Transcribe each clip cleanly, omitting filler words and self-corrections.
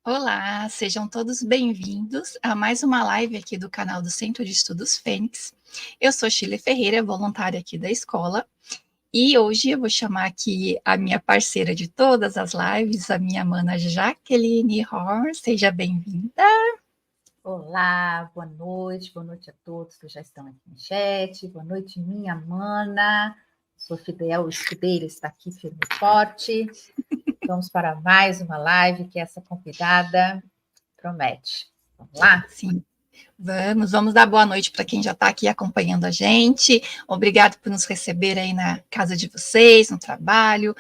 Olá, sejam todos bem-vindos a mais uma live aqui do canal do Centro de Estudos Fênix. Eu sou Shirley Ferreira, voluntária aqui da escola, e hoje eu vou chamar aqui a minha parceira de todas as lives, a minha mana Jaqueline Horn. Seja bem-vinda. Olá, boa noite a todos que já estão aqui no chat, boa noite, minha mana, sou Fidel Escudeira, está aqui firme e forte. Vamos para mais uma live que essa convidada promete. Vamos lá? Sim, vamos dar boa noite para quem já está aqui acompanhando a gente. Obrigado por nos receber aí na casa de vocês, no trabalho.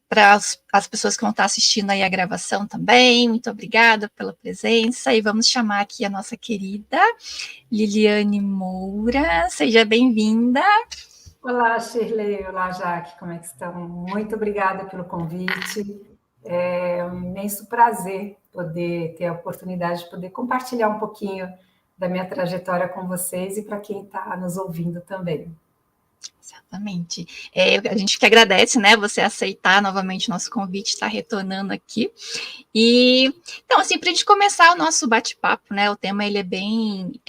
Para as pessoas que vão estar assistindo aí a gravação também, muito obrigada pela presença, e vamos chamar aqui a nossa querida Liliane Moura, seja bem-vinda. Olá, Shirley, olá, Jaque, como é que estão? Muito obrigada pelo convite, é um imenso prazer poder ter a oportunidade de poder compartilhar um pouquinho da minha trajetória com vocês e para quem está nos ouvindo também. Exatamente. A gente que agradece, né, você aceitar novamente o nosso convite, estar retornando aqui. E, então, assim, para a gente começar o nosso bate-papo, né, o tema ele é bem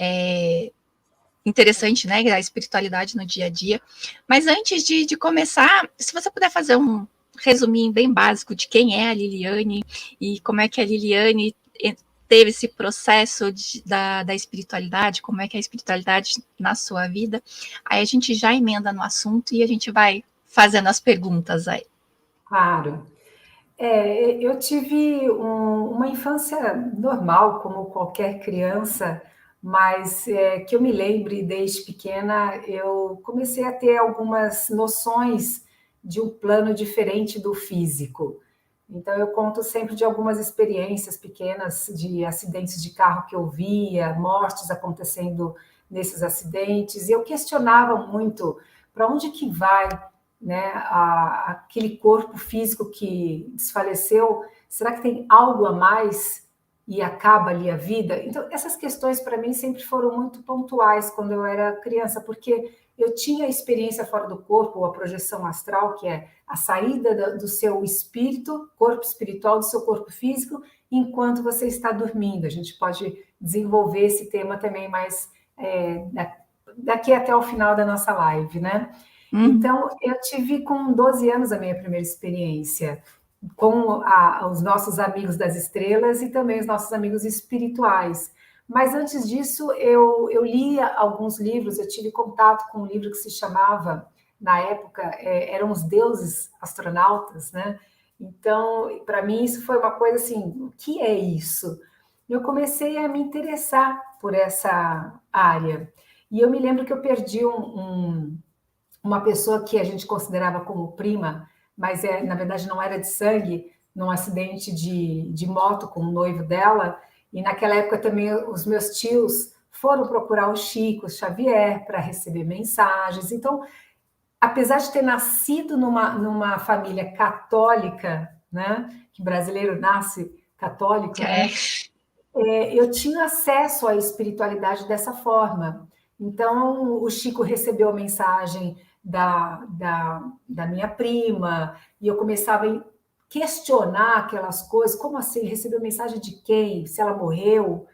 interessante, né, a espiritualidade no dia a dia. Mas antes de começar, se você puder fazer um resuminho bem básico de quem é a Liliane e como é que a Liliane teve esse processo da espiritualidade, como é que é a espiritualidade na sua vida, aí a gente já emenda no assunto e a gente vai fazendo as perguntas aí. Claro. Eu tive uma infância normal, como qualquer criança, mas que eu me lembre desde pequena, eu comecei a ter algumas noções de um plano diferente do físico. Então, eu conto sempre de algumas experiências pequenas de acidentes de carro que eu via, mortes acontecendo nesses acidentes, e eu questionava muito para onde que vai, né, aquele corpo físico que desfaleceu, será que tem algo a mais e acaba ali a vida? Então, essas questões para mim sempre foram muito pontuais quando eu era criança, porque eu tinha a experiência fora do corpo, ou a projeção astral, que é a saída do seu espírito, corpo espiritual, do seu corpo físico, enquanto você está dormindo. A gente pode desenvolver esse tema também mais daqui até o final da nossa live, né? Então, eu tive com 12 anos a minha primeira experiência com os nossos amigos das estrelas e também os nossos amigos espirituais. Mas antes disso, eu lia alguns livros, eu tive contato com um livro que se chamava, na época, eram os deuses astronautas, né? Então, para mim, isso foi uma coisa assim, o que é isso? Eu comecei a me interessar por essa área. E eu me lembro que eu perdi uma pessoa que a gente considerava como prima, mas na verdade não era de sangue, num acidente de moto com o noivo dela, e naquela época também os meus tios foram procurar o Chico Xavier para receber mensagens. Então, apesar de ter nascido numa família católica, né, que brasileiro nasce católico, né, eu tinha acesso à espiritualidade dessa forma. Então, o Chico recebeu a mensagem da minha prima, e eu começava a questionar aquelas coisas, como assim, recebeu mensagem de quem? Se ela morreu?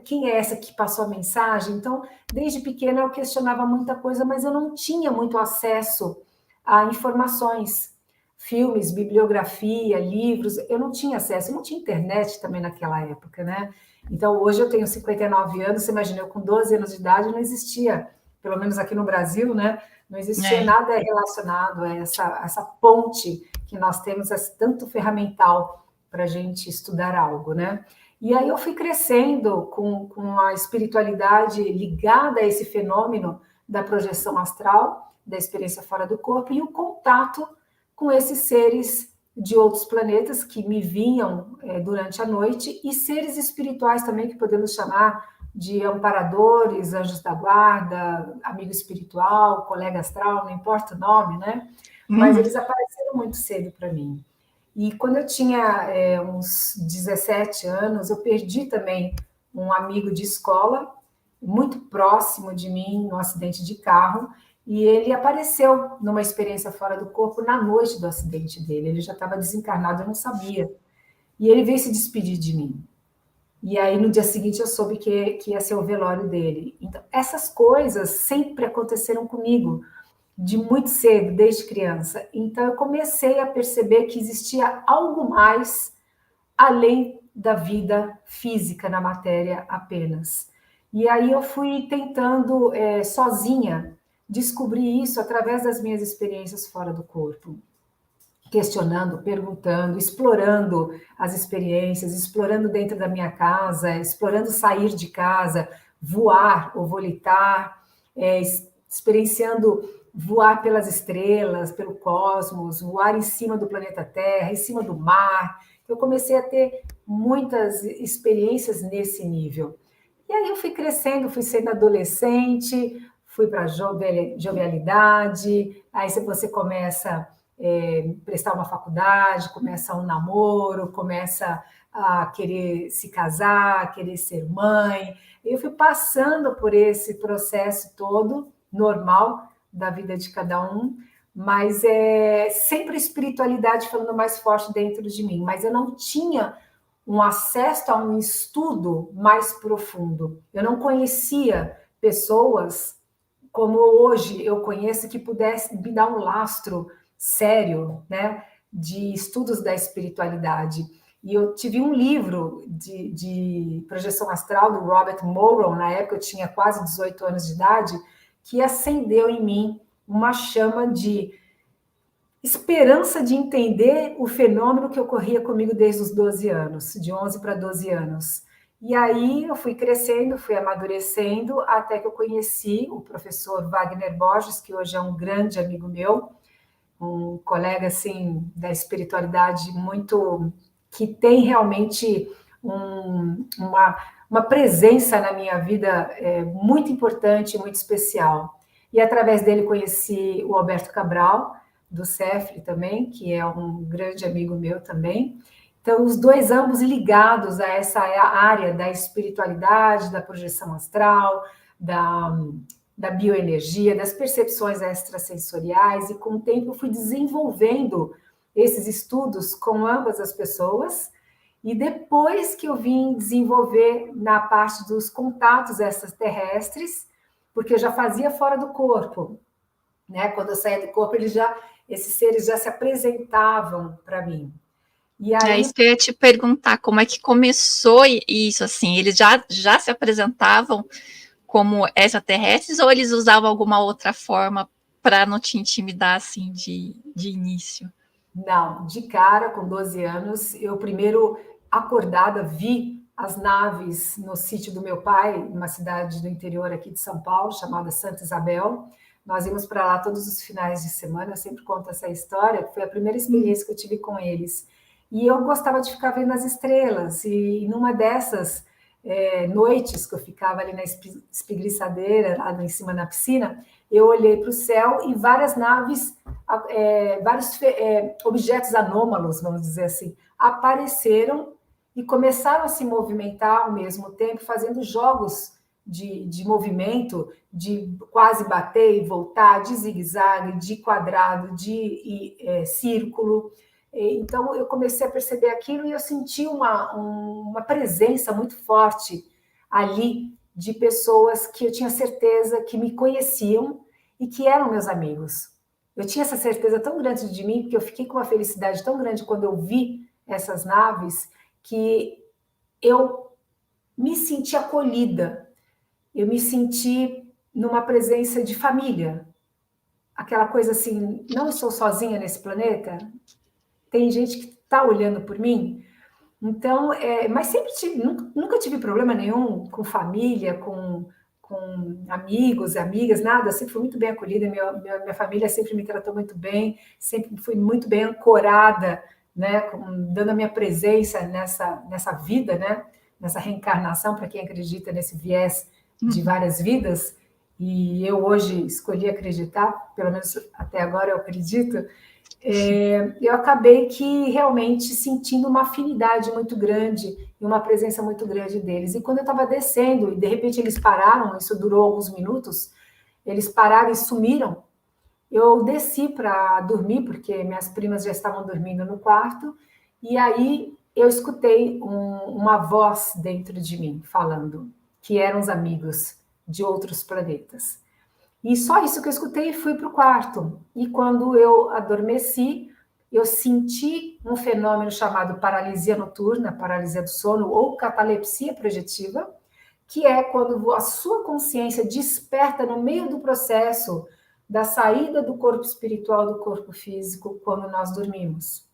Quem é essa que passou a mensagem? Então, desde pequena eu questionava muita coisa, mas eu não tinha muito acesso a informações, filmes, bibliografia, livros, eu não tinha acesso, eu não tinha internet também naquela época, né? Então, hoje eu tenho 59 anos, você imagina, eu com 12 anos de idade não existia, pelo menos aqui no Brasil, né? Não existia nada relacionado a essa ponte que nós temos, tanto ferramental para a gente estudar algo, né? E aí eu fui crescendo com a espiritualidade ligada a esse fenômeno da projeção astral, da experiência fora do corpo, e o contato com esses seres de outros planetas que me vinham durante a noite, e seres espirituais também, que podemos chamar de amparadores, anjos da guarda, amigo espiritual, colega astral, não importa o nome, né? Mas eles apareceram muito cedo para mim. E quando eu tinha uns 17 anos, eu perdi também um amigo de escola, muito próximo de mim, num acidente de carro, e ele apareceu numa experiência fora do corpo na noite do acidente dele. Ele já estava desencarnado, eu não sabia. e ele veio se despedir de mim. E aí, no dia seguinte, eu soube que ia ser o velório dele. Então, essas coisas sempre aconteceram comigo, de muito cedo, desde criança. Então, eu comecei a perceber que existia algo mais além da vida física na matéria apenas. E aí eu fui tentando, sozinha, descobrir isso através das minhas experiências fora do corpo. Questionando, perguntando, explorando as experiências, explorando dentro da minha casa, explorando sair de casa, voar ou volitar, experienciando voar pelas estrelas, pelo cosmos, voar em cima do planeta Terra, em cima do mar. Eu comecei a ter muitas experiências nesse nível. E aí eu fui crescendo, fui sendo adolescente, fui para a jovialidade, aí você começa prestar uma faculdade, começa um namoro, começa a querer se casar, querer ser mãe. Eu fui passando por esse processo todo, normal, da vida de cada um, mas sempre a espiritualidade falando mais forte dentro de mim, mas eu não tinha um acesso a um estudo mais profundo. Eu não conhecia pessoas como hoje eu conheço que pudesse me dar um lastro sério, né, de estudos da espiritualidade. E eu tive um livro de projeção astral do Robert Morrow, na época eu tinha quase 18 anos de idade, que acendeu em mim uma chama de esperança de entender o fenômeno que ocorria comigo desde os 12 anos, de 11 para 12 anos. E aí eu fui crescendo, fui amadurecendo, até que eu conheci o professor Wagner Borges, que hoje é um grande amigo meu, um colega assim da espiritualidade muito que tem realmente uma presença na minha vida muito importante, muito especial. E através dele conheci o Alberto Cabral, do CEFRE também, que é um grande amigo meu também. Então, os dois ambos ligados a essa área da espiritualidade, da projeção astral, da bioenergia, das percepções extrasensoriais, e com o tempo eu fui desenvolvendo esses estudos com ambas as pessoas, e depois que eu vim desenvolver na parte dos contatos extraterrestres, porque eu já fazia fora do corpo, né? Quando eu saía do corpo, esses seres já se apresentavam para mim. E aí, é isso que eu ia te perguntar, como é que começou isso, assim, eles já se apresentavam como extraterrestres ou eles usavam alguma outra forma para não te intimidar, assim, de início? Não, de cara, com 12 anos, eu primeiro acordada vi as naves no sítio do meu pai, numa cidade do interior aqui de São Paulo, chamada Santa Isabel. Nós íamos para lá todos os finais de semana, eu sempre conto essa história, que foi a primeira experiência que eu tive com eles. E eu gostava de ficar vendo as estrelas, e numa dessas noites que eu ficava ali na espreguiçadeira, lá em cima na piscina, eu olhei para o céu e várias naves, vários objetos anômalos, vamos dizer assim, apareceram e começaram a se movimentar ao mesmo tempo, fazendo jogos de movimento, de quase bater e voltar, de zigue-zague, de quadrado, de círculo. Então, eu comecei a perceber aquilo e eu senti uma presença muito forte ali de pessoas que eu tinha certeza que me conheciam e que eram meus amigos. Eu tinha essa certeza tão grande de mim, porque eu fiquei com uma felicidade tão grande quando eu vi essas naves, que eu me senti acolhida, eu me senti numa presença de família. Aquela coisa assim, não estou sozinha nesse planeta, tem gente que está olhando por mim. Então, mas sempre nunca tive problema nenhum com família, com amigos, amigas, nada. Sempre fui muito bem acolhida. Minha família sempre me tratou muito bem, sempre fui muito bem ancorada, né, dando a minha presença nessa vida, né, nessa reencarnação, para quem acredita nesse viés de várias vidas. E eu hoje escolhi acreditar, pelo menos até agora eu acredito. Eu acabei que realmente sentindo uma afinidade muito grande e uma presença muito grande deles. E quando eu estava descendo, e de repente eles pararam, isso durou alguns minutos, eles pararam e sumiram, eu desci para dormir, porque minhas primas já estavam dormindo no quarto, e aí eu escutei uma voz dentro de mim falando que eram os amigos de outros planetas. E só isso que eu escutei e fui para o quarto. E quando eu adormeci, eu senti um fenômeno chamado paralisia noturna, paralisia do sono ou catalepsia projetiva, que é quando a sua consciência desperta no meio do processo da saída do corpo espiritual do corpo físico quando nós dormimos.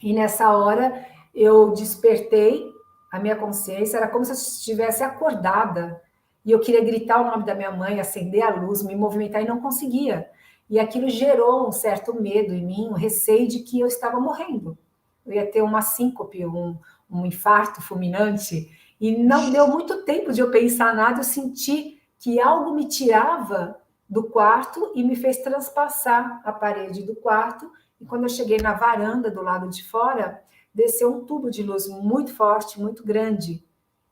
E nessa hora eu despertei, a minha consciência era como se eu estivesse acordada e eu queria gritar o nome da minha mãe, acender a luz, me movimentar e não conseguia. E aquilo gerou um certo medo em mim, um receio de que eu estava morrendo. Eu ia ter uma síncope, um infarto fulminante. E não deu muito tempo de eu pensar nada, eu senti que algo me tirava do quarto e me fez transpassar a parede do quarto. E quando eu cheguei na varanda do lado de fora, desceu um tubo de luz muito forte, muito grande,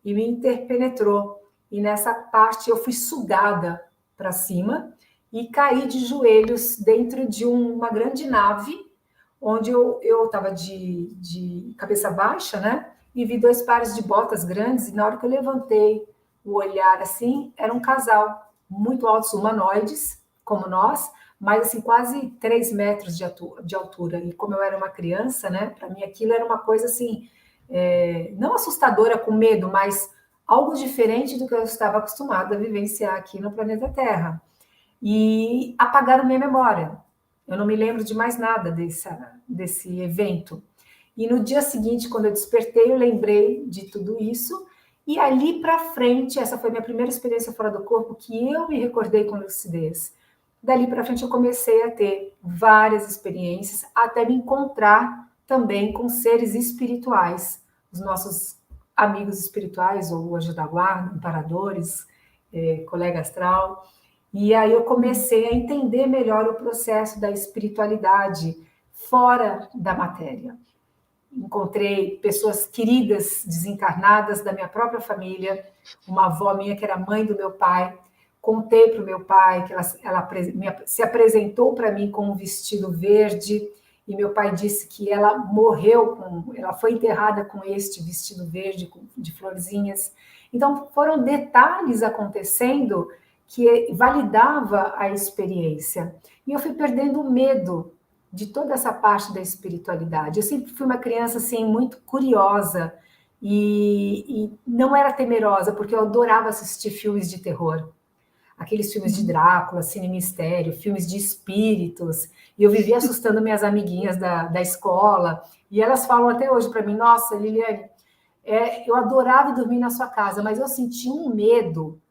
e me interpenetrou. E nessa parte eu fui sugada para cima e caí de joelhos dentro de uma grande nave, onde eu estava de cabeça baixa, né? E vi 2 pares de botas grandes, e na hora que eu levantei o olhar assim, era um casal muito altos, humanoides, como nós, mas assim, quase 3 metros de altura. E como eu era uma criança, né? Para mim aquilo era uma coisa assim, não assustadora com medo, mas algo diferente do que eu estava acostumada a vivenciar aqui no planeta Terra. E apagaram minha memória. Eu não me lembro de mais nada desse evento. E no dia seguinte, quando eu despertei, eu lembrei de tudo isso. E ali para frente, essa foi a minha primeira experiência fora do corpo, que eu me recordei com lucidez. Dali para frente, eu comecei a ter várias experiências, até me encontrar também com seres espirituais, os nossos amigos espirituais, ou anjo da guarda, amparadores, colega astral. E aí eu comecei a entender melhor o processo da espiritualidade fora da matéria. Encontrei pessoas queridas, desencarnadas da minha própria família, uma avó minha que era mãe do meu pai. Contei para o meu pai que ela se apresentou para mim com um vestido verde, e meu pai disse que ela ela foi enterrada com este vestido verde de florzinhas. Então foram detalhes acontecendo que validava a experiência. E eu fui perdendo o medo de toda essa parte da espiritualidade. Eu sempre fui uma criança assim muito curiosa e não era temerosa, porque eu adorava assistir filmes de terror. Aqueles filmes de Drácula, Cine Mistério, filmes de espíritos, e eu vivia assustando minhas amiguinhas da escola, e elas falam até hoje para mim, nossa, Liliane, eu adorava dormir na sua casa, mas eu sentia um medo,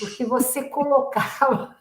porque você colocava,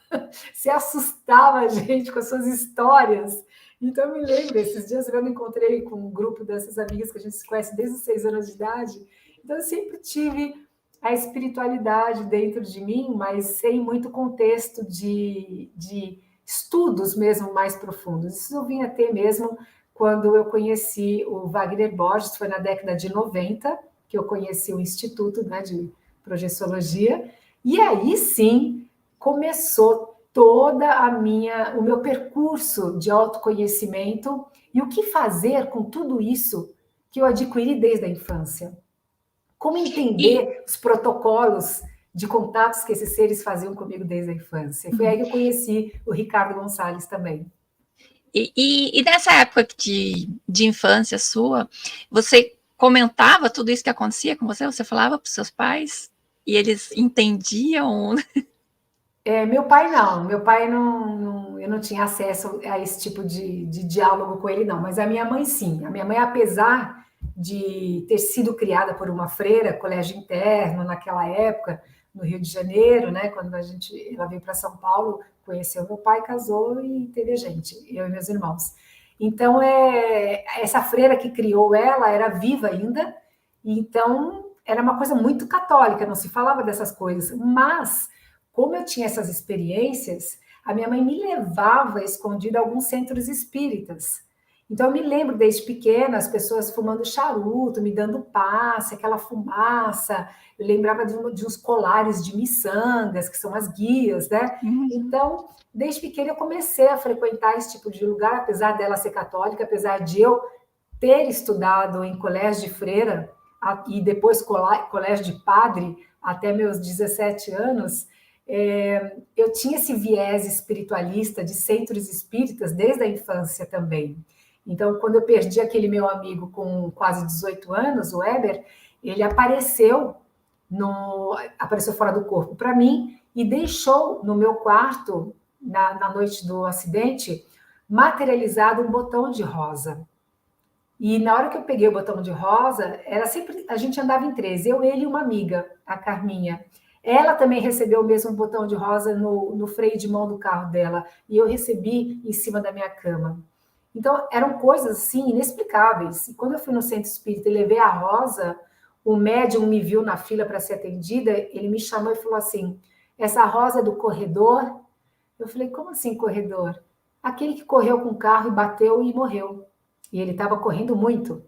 você assustava a gente com as suas histórias. Então, eu me lembro, esses dias eu me encontrei com um grupo dessas amigas que a gente se conhece desde os 6 anos de idade, então eu sempre tive a espiritualidade dentro de mim, mas sem muito contexto de estudos mesmo mais profundos. Isso eu vim a ter mesmo quando eu conheci o Wagner Borges, foi na década de 90, que eu conheci o Instituto, né, de Projeciologia, e aí sim começou toda o meu percurso de autoconhecimento e o que fazer com tudo isso que eu adquiri desde a infância. Como entender os protocolos de contatos que esses seres faziam comigo desde a infância. Foi aí que eu conheci o Ricardo Gonçalves também. E nessa época de infância sua, você comentava tudo isso que acontecia com você? Você falava para os seus pais? E eles entendiam? Meu pai não. Meu pai não, eu não tinha acesso a esse tipo de diálogo com ele, não. Mas a minha mãe, sim. A minha mãe, apesar de ter sido criada por uma freira, colégio interno, naquela época, no Rio de Janeiro, né? Quando ela veio para São Paulo, conheceu meu pai, casou e teve a gente, eu e meus irmãos. Então, essa freira que criou ela era viva ainda, então era uma coisa muito católica, não se falava dessas coisas. Mas, como eu tinha essas experiências, a minha mãe me levava escondida a alguns centros espíritas. Então, eu me lembro desde pequena, as pessoas fumando charuto, me dando passe, aquela fumaça. Eu lembrava de uns colares de miçangas, que são as guias, né? Então, desde pequena, eu comecei a frequentar esse tipo de lugar, apesar dela ser católica, apesar de eu ter estudado em colégio de freira e depois colégio de padre até meus 17 anos, eu tinha esse viés espiritualista de centros espíritas desde a infância também. Então, quando eu perdi aquele meu amigo com quase 18 anos, o Weber, ele apareceu fora do corpo para mim e deixou no meu quarto, na noite do acidente, materializado um botão de rosa. E na hora que eu peguei o botão de rosa, era sempre, a gente andava em três, eu, ele e uma amiga, a Carminha. Ela também recebeu o mesmo botão de rosa no freio de mão do carro dela, e eu recebi em cima da minha cama. Então, eram coisas assim inexplicáveis. E quando eu fui no centro espírita e levei a rosa, o médium me viu na fila para ser atendida, ele me chamou e falou assim: essa rosa é do corredor? Eu falei: como assim corredor? Aquele que correu com o carro e bateu e morreu. E ele estava correndo muito,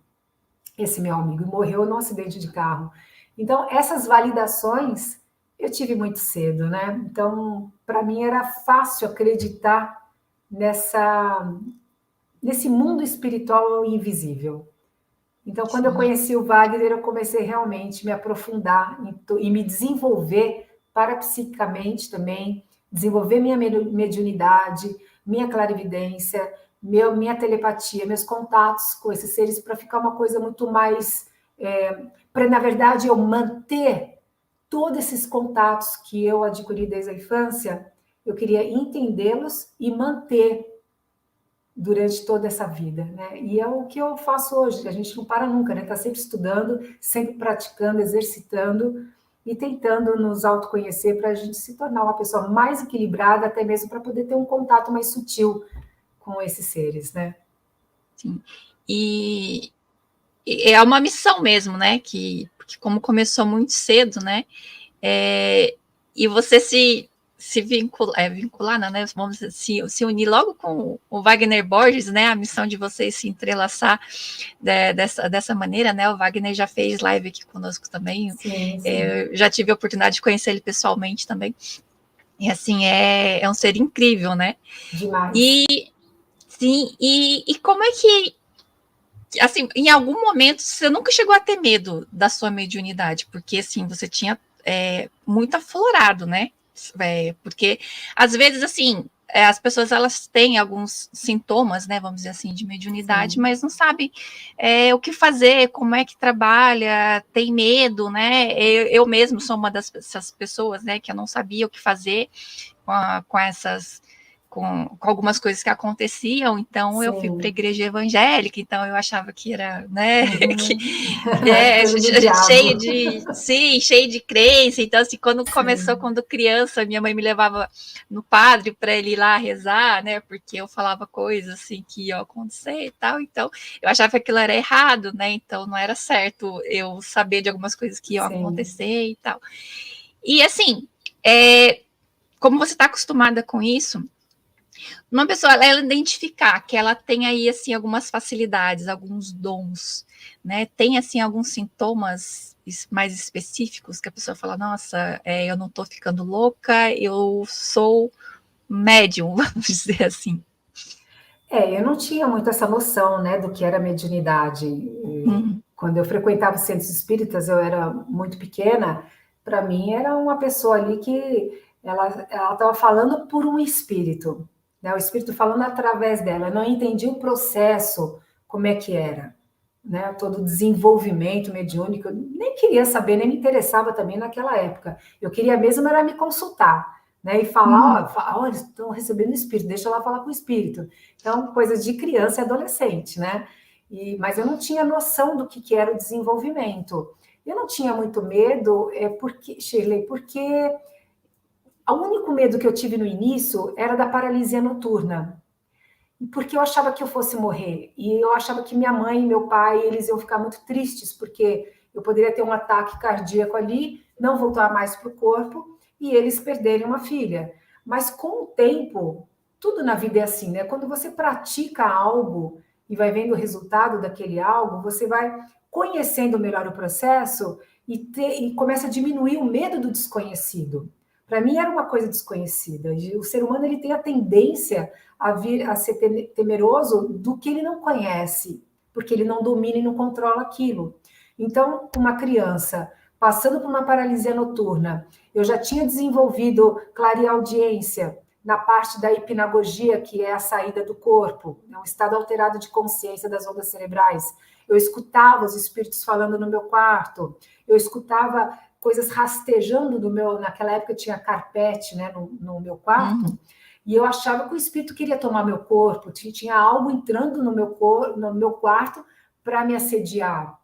esse meu amigo, e morreu num acidente de carro. Então, essas validações eu tive muito cedo, né? Então, para mim era fácil acreditar nesse mundo espiritual invisível. Então, quando eu conheci o Wagner, eu comecei realmente a me aprofundar e me desenvolver parapsiquicamente também, desenvolver minha mediunidade, minha clarividência, minha telepatia, meus contatos com esses seres para ficar uma coisa muito mais... para, na verdade, eu manter todos esses contatos que eu adquiri desde a infância, eu queria entendê-los e manter durante toda essa vida, né? E é o que eu faço hoje, a gente não para nunca, né? Está sempre estudando, sempre praticando, exercitando e tentando nos autoconhecer para a gente se tornar uma pessoa mais equilibrada, até mesmo para poder ter um contato mais sutil com esses seres, né? Sim. E é uma missão mesmo, né? Porque como começou muito cedo, né? E você se vincular, não, né? Vamos se unir logo com o Wagner Borges, né? A missão de vocês se entrelaçar dessa maneira, né? O Wagner já fez live aqui conosco também. Sim, sim. Já tive a oportunidade de conhecer ele pessoalmente também. E assim, é um ser incrível, né? Demais. Sim, e como é que, assim, em algum momento você nunca chegou a ter medo da sua mediunidade, porque assim, você tinha muito aflorado, né? Porque às vezes, assim, as pessoas elas têm alguns sintomas, né, vamos dizer assim, de mediunidade, mas não sabem o que fazer, como é que trabalha, tem medo, né? Eu mesmo sou uma dessas pessoas, né, que eu não sabia o que fazer com essas com algumas coisas que aconteciam, então eu fui para a igreja evangélica, então eu achava que era, né, cheio de crença, então assim, quando criança, minha mãe me levava no padre para ele ir lá rezar, né, porque eu falava coisas assim que iam acontecer e tal, então eu achava que aquilo era errado, né, então não era certo eu saber de algumas coisas que iam acontecer e tal. E assim, como você está acostumada com isso, uma pessoa, ela identificar que ela tem aí, assim, algumas facilidades, alguns dons, né? Tem, assim, alguns sintomas mais específicos que a pessoa fala, nossa, eu não tô ficando louca, eu sou médium, vamos dizer assim. Eu não tinha muito essa noção, né, do que era mediunidade. Quando eu frequentava os centros espíritas, eu era muito pequena, para mim era uma pessoa ali que ela estava falando por um espírito, né, o espírito falando através dela. Eu não entendi o processo, como é que era, né, todo o desenvolvimento mediúnico. Eu nem queria saber, nem me interessava também naquela época. Eu queria mesmo era me consultar, né, e falar, olha, eles estão recebendo o espírito, deixa eu lá falar com o espírito. Então, coisas de criança e adolescente, né? Mas eu não tinha noção do que era o desenvolvimento. Eu não tinha muito medo, Shirley, porque o único medo que eu tive no início era da paralisia noturna, porque eu achava que eu fosse morrer, e eu achava que minha mãe e meu pai, eles iam ficar muito tristes, porque eu poderia ter um ataque cardíaco ali, não voltar mais para o corpo, e eles perderem uma filha. Mas com o tempo, tudo na vida é assim, né? Quando você pratica algo e vai vendo o resultado daquele algo, você vai conhecendo melhor o processo e começa a diminuir o medo do desconhecido. Para mim era uma coisa desconhecida. O ser humano ele tem a tendência a ser temeroso do que ele não conhece, porque ele não domina e não controla aquilo. Então, uma criança passando por uma paralisia noturna, eu já tinha desenvolvido clareaudiência na parte da hipnagogia, que é a saída do corpo, um estado alterado de consciência das ondas cerebrais. Eu escutava os espíritos falando no meu quarto, eu escutava coisas rastejando no meu... Naquela época tinha carpete, né, no meu quarto, e eu achava que o espírito queria tomar meu corpo, tinha algo entrando no meu quarto para me assediar.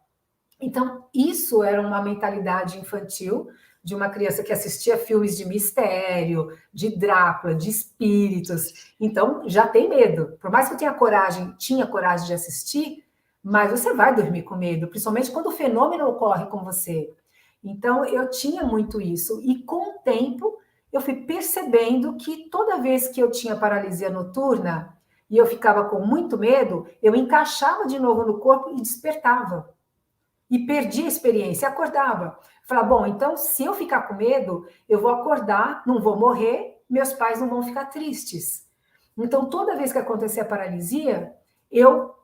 Então, isso era uma mentalidade infantil de uma criança que assistia filmes de mistério, de Drácula, de espíritos. Então, já tem medo. Por mais que eu tinha coragem de assistir, mas você vai dormir com medo, principalmente quando o fenômeno ocorre com você. Então, eu tinha muito isso. E com o tempo, eu fui percebendo que toda vez que eu tinha paralisia noturna e eu ficava com muito medo, eu encaixava de novo no corpo e despertava. E perdi a experiência, acordava. Falava, bom, então se eu ficar com medo, eu vou acordar, não vou morrer, meus pais não vão ficar tristes. Então, toda vez que acontecia a paralisia, eu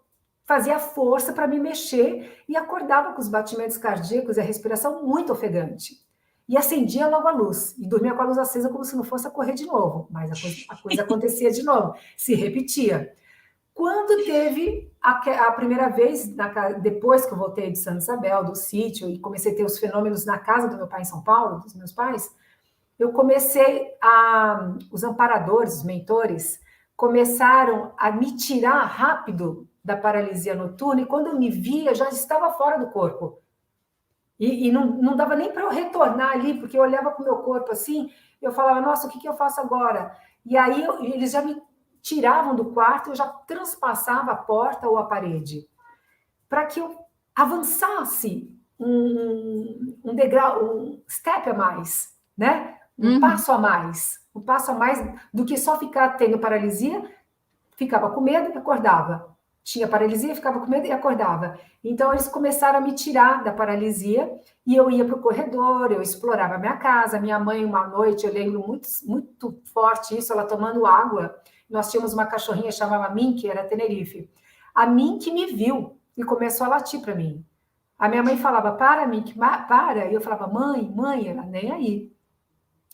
fazia força para me mexer e acordava com os batimentos cardíacos e a respiração muito ofegante. E acendia logo a luz, e dormia com a luz acesa como se não fosse a correr de novo, mas a coisa acontecia de novo, se repetia. Quando teve a primeira vez, depois que eu voltei de Santa Isabel, do sítio, e comecei a ter os fenômenos na casa do meu pai em São Paulo, dos meus pais, eu comecei os amparadores, os mentores, começaram a me tirar rápido da paralisia noturna, e quando eu me via, já estava fora do corpo. E não dava nem para eu retornar ali, porque eu olhava para o meu corpo assim, eu falava, nossa, o que eu faço agora? E aí eles já me tiravam do quarto, eu já transpassava a porta ou a parede, para que eu avançasse um degrau, um step a mais, né? Um passo a mais do que só ficar tendo paralisia, ficava com medo e acordava. Tinha paralisia, ficava com medo e acordava. Então, eles começaram a me tirar da paralisia e eu ia para o corredor, eu explorava a minha casa. Minha mãe, uma noite, eu lembro muito, muito forte isso, ela tomando água. Nós tínhamos uma cachorrinha chamada Mink, era Tenerife. A Mink me viu e começou a latir para mim. A minha mãe falava, para, Mink, para. E eu falava, mãe, ela nem aí.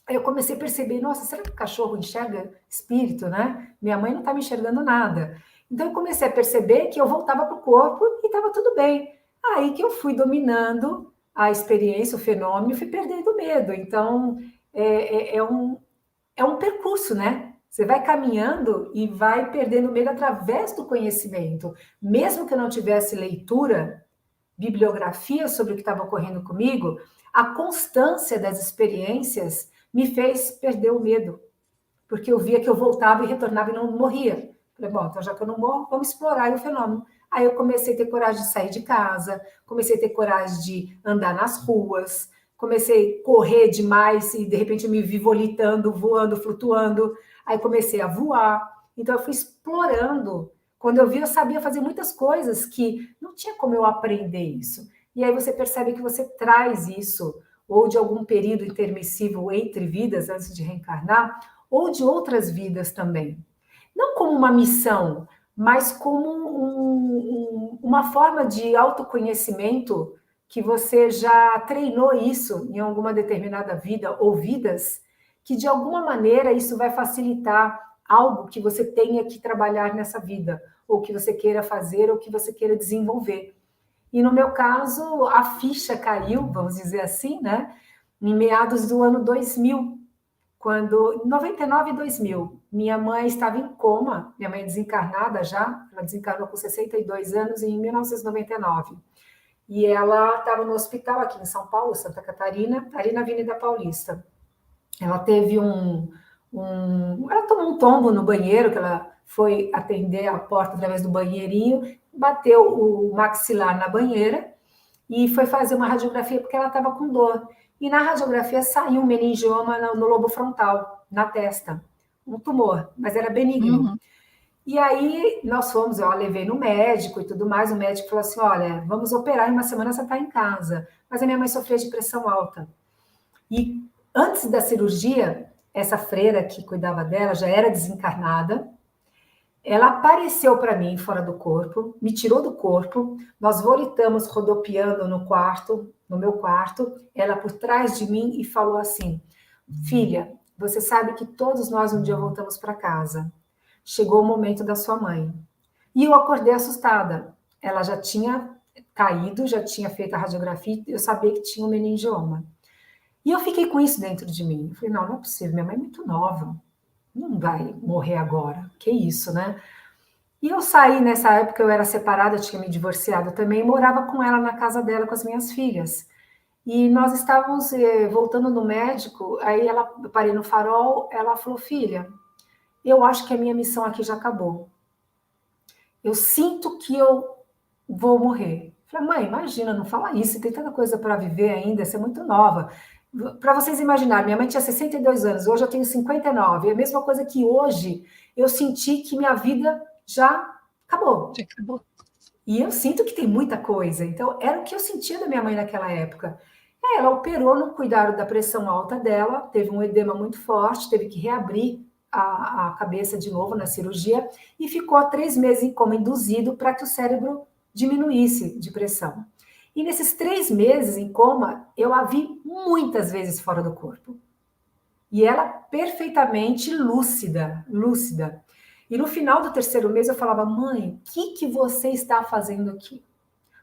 Aí eu comecei a perceber, nossa, será que o cachorro enxerga espírito, né? Minha mãe não está me enxergando nada. Então, eu comecei a perceber que eu voltava para o corpo e estava tudo bem. Aí que eu fui dominando a experiência, o fenômeno, fui perdendo medo. Então, é um percurso, né? Você vai caminhando e vai perdendo medo através do conhecimento. Mesmo que eu não tivesse leitura, bibliografia sobre o que estava ocorrendo comigo, a constância das experiências me fez perder o medo. Porque eu via que eu voltava e retornava e não morria. Falei, bom, então já que eu não morro, vamos explorar o fenômeno. Aí eu comecei a ter coragem de sair de casa, comecei a ter coragem de andar nas ruas, comecei a correr demais e de repente eu me vi volitando, voando, flutuando. Aí comecei a voar. Então eu fui explorando. Quando eu vi, eu sabia fazer muitas coisas que não tinha como eu aprender isso. E aí você percebe que você traz isso, ou de algum período intermissivo entre vidas, antes de reencarnar, ou de outras vidas também. Não como uma missão, mas como uma forma de autoconhecimento que você já treinou isso em alguma determinada vida ou vidas, que de alguma maneira isso vai facilitar algo que você tenha que trabalhar nessa vida, ou que você queira fazer, ou que você queira desenvolver. E no meu caso, a ficha caiu, vamos dizer assim, né? Em meados do ano 2000, quando, 99 e 2000, minha mãe estava em coma, minha mãe é desencarnada já, ela desencarnou com 62 anos em 1999. E ela estava no hospital aqui em São Paulo, Santa Catarina, ali na Avenida Paulista. Ela teve ela tomou um tombo no banheiro, que ela foi atender a porta através do banheirinho, bateu o maxilar na banheira e foi fazer uma radiografia porque ela estava com dor. E na radiografia saiu um meningioma no lobo frontal, na testa, um tumor, mas era benigno. E aí nós fomos, eu a levei no médico e tudo mais, o médico falou assim, olha, vamos operar, em uma semana você está em casa. Mas a minha mãe sofria de pressão alta. E antes da cirurgia, essa freira que cuidava dela já era desencarnada, Ela apareceu para mim fora do corpo, me tirou do corpo, nós voltamos rodopiando no quarto, no meu quarto, ela por trás de mim e falou assim: filha, você sabe que todos nós um dia voltamos para casa. Chegou o momento da sua mãe. E eu acordei assustada. Ela já tinha caído, já tinha feito a radiografia, eu sabia que tinha um meningioma. E eu fiquei com isso dentro de mim. Eu falei, não é possível, minha mãe é muito nova, não vai morrer agora. Que isso, né? E eu saí, nessa época eu era separada, eu tinha me divorciado também, e morava com ela na casa dela, com as minhas filhas. E nós estávamos voltando no médico, aí eu parei no farol, ela falou, filha, eu acho que a minha missão aqui já acabou. Eu sinto que eu vou morrer. Eu falei, mãe, imagina, não fala isso, tem tanta coisa para viver ainda, você é muito nova. Para vocês imaginarem, minha mãe tinha 62 anos, hoje eu tenho 59. É a mesma coisa que hoje eu senti que minha vida já acabou. Já acabou. E eu sinto que tem muita coisa. Então, era o que eu sentia da minha mãe naquela época. Ela operou no cuidado da pressão alta dela, teve um edema muito forte, teve que reabrir a cabeça de novo na cirurgia e ficou 3 meses em coma induzido para que o cérebro diminuísse de pressão. E nesses 3 meses em coma, eu a vi muitas vezes fora do corpo. E ela perfeitamente lúcida, lúcida. E no final do 3º mês eu falava, mãe, o que você está fazendo aqui?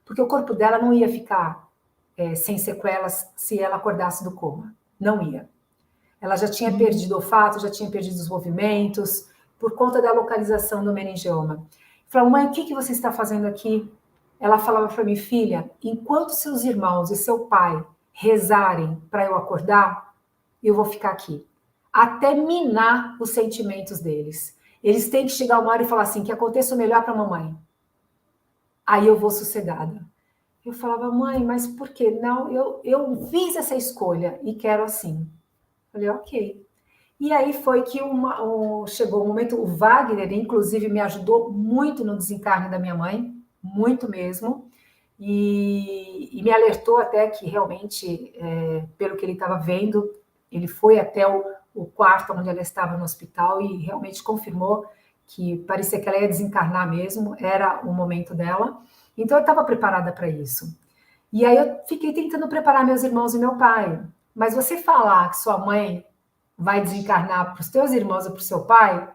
Porque o corpo dela não ia ficar sem sequelas se ela acordasse do coma. Não ia. Ela já tinha perdido o olfato, já tinha perdido os movimentos, por conta da localização do meningioma. Eu falava, mãe, o que você está fazendo aqui? Ela falava para mim, filha, enquanto seus irmãos e seu pai rezarem para eu acordar, eu vou ficar aqui. Até minar os sentimentos deles. Eles têm que chegar uma hora e falar assim, que aconteça o melhor para a mamãe. Aí eu vou sossegada. Eu falava, mãe, mas por quê? Não, eu fiz essa escolha e quero assim. Falei, ok. E aí foi que chegou o momento, o Wagner, inclusive, me ajudou muito no desencarne da minha mãe, muito mesmo, e me alertou até que realmente, pelo que ele estava vendo, ele foi até o quarto onde ela estava no hospital e realmente confirmou que parecia que ela ia desencarnar mesmo, era o momento dela. Então eu estava preparada para isso. E aí eu fiquei tentando preparar meus irmãos e meu pai. Mas você falar que sua mãe vai desencarnar para os teus irmãos ou para o seu pai,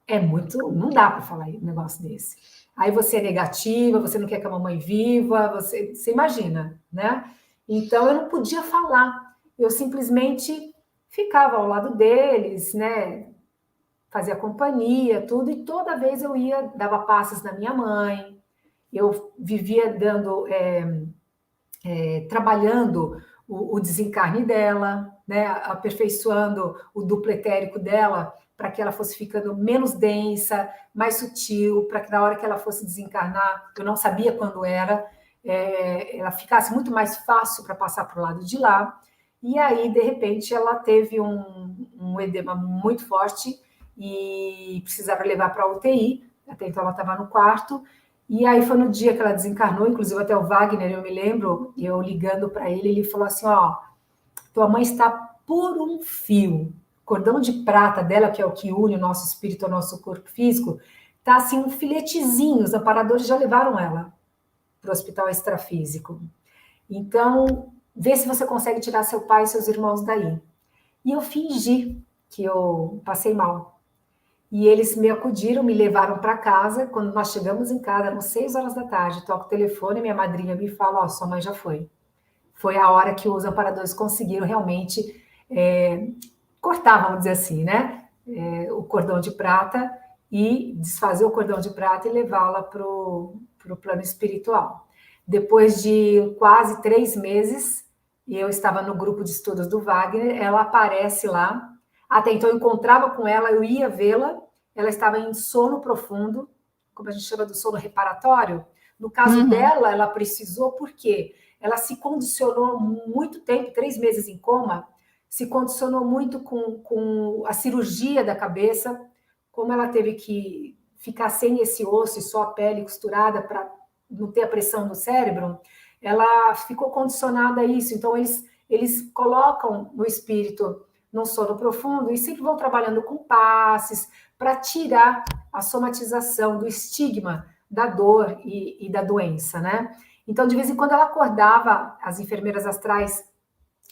é muito. Não dá para falar um negócio desse. Aí você é negativa, você não quer que a mamãe viva, você imagina, né? Então eu não podia falar. Eu simplesmente ficava ao lado deles, né? Fazia companhia, tudo, e toda vez eu ia, dava passes na minha mãe, eu vivia trabalhando o desencarne dela, né, aperfeiçoando o duplo etérico dela para que ela fosse ficando menos densa, mais sutil, para que na hora que ela fosse desencarnar, eu não sabia quando era, ela ficasse muito mais fácil para passar para o lado de lá. E aí, de repente, ela teve um edema muito forte e precisava levar para a UTI. Até então ela estava no quarto. E aí foi no dia que ela desencarnou, inclusive até o Wagner, eu me lembro, eu ligando para ele, ele falou assim, ó, tua mãe está por um fio, o cordão de prata dela, que é o que une o nosso espírito ao nosso corpo físico, tá assim um filetezinho, os amparadores já levaram ela para o hospital extrafísico. Então, vê se você consegue tirar seu pai e seus irmãos daí. E eu fingi que eu passei mal. E eles me acudiram, me levaram para casa. Quando nós chegamos em casa, eram 6 horas da tarde, toco o telefone, minha madrinha me fala, ó, sua mãe já foi. Foi a hora que os amparadores conseguiram realmente cortar, vamos dizer assim, né? O cordão de prata e desfazer o cordão de prata e levá-la para o plano espiritual. Depois de quase 3 meses, eu estava no grupo de estudos do Wagner, ela aparece lá. Até então eu encontrava com ela, eu ia vê-la, ela estava em sono profundo, como a gente chama do sono reparatório. No caso dela, ela precisou, por quê? Ela se condicionou muito tempo, 3 meses em coma, se condicionou muito com a cirurgia da cabeça, como ela teve que ficar sem esse osso e só a pele costurada para não ter a pressão no cérebro, ela ficou condicionada a isso. Então, eles colocam no espírito num sono profundo e sempre vão trabalhando com passes para tirar a somatização do estigma da dor e da doença, né? Então, de vez em quando ela acordava, as enfermeiras astrais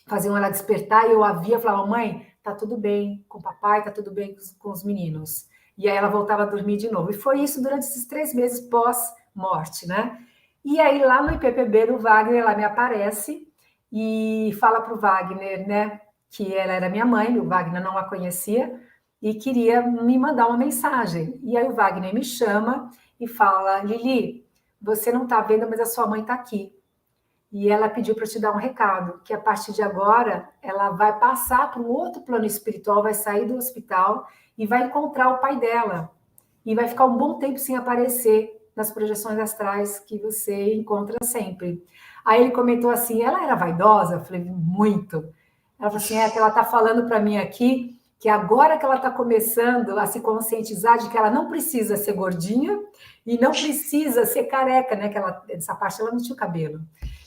faziam ela despertar e eu a via, falava, mãe, tá tudo bem com o papai, tá tudo bem com os meninos. E aí ela voltava a dormir de novo. E foi isso durante esses 3 meses pós-morte, né? E aí lá no IPPB, o Wagner, ela me aparece e fala para o Wagner, né, que ela era minha mãe, o Wagner não a conhecia, e queria me mandar uma mensagem. E aí o Wagner me chama e fala, Lili, você não está vendo, mas a sua mãe está aqui. E ela pediu para te dar um recado, que a partir de agora ela vai passar para um outro plano espiritual, vai sair do hospital e vai encontrar o pai dela. E vai ficar um bom tempo sem aparecer nas projeções astrais que você encontra sempre. Aí ele comentou assim, ela era vaidosa? Eu falei, muito. Ela falou assim, que ela está falando para mim aqui que agora que ela está começando a se conscientizar de que ela não precisa ser gordinha e não precisa ser careca, né? Que ela, essa parte ela não tinha o cabelo.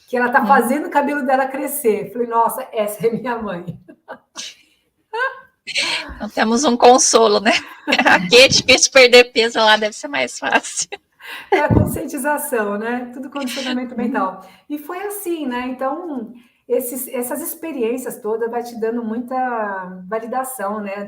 Que ela está fazendo o cabelo dela crescer. Eu falei, nossa, essa é minha mãe. Então temos um consolo, né? Aqui é difícil perder peso, lá deve ser mais fácil. É a conscientização, né? Tudo condicionamento mental. E foi assim, né? Então, essas experiências todas vai te dando muita validação, né?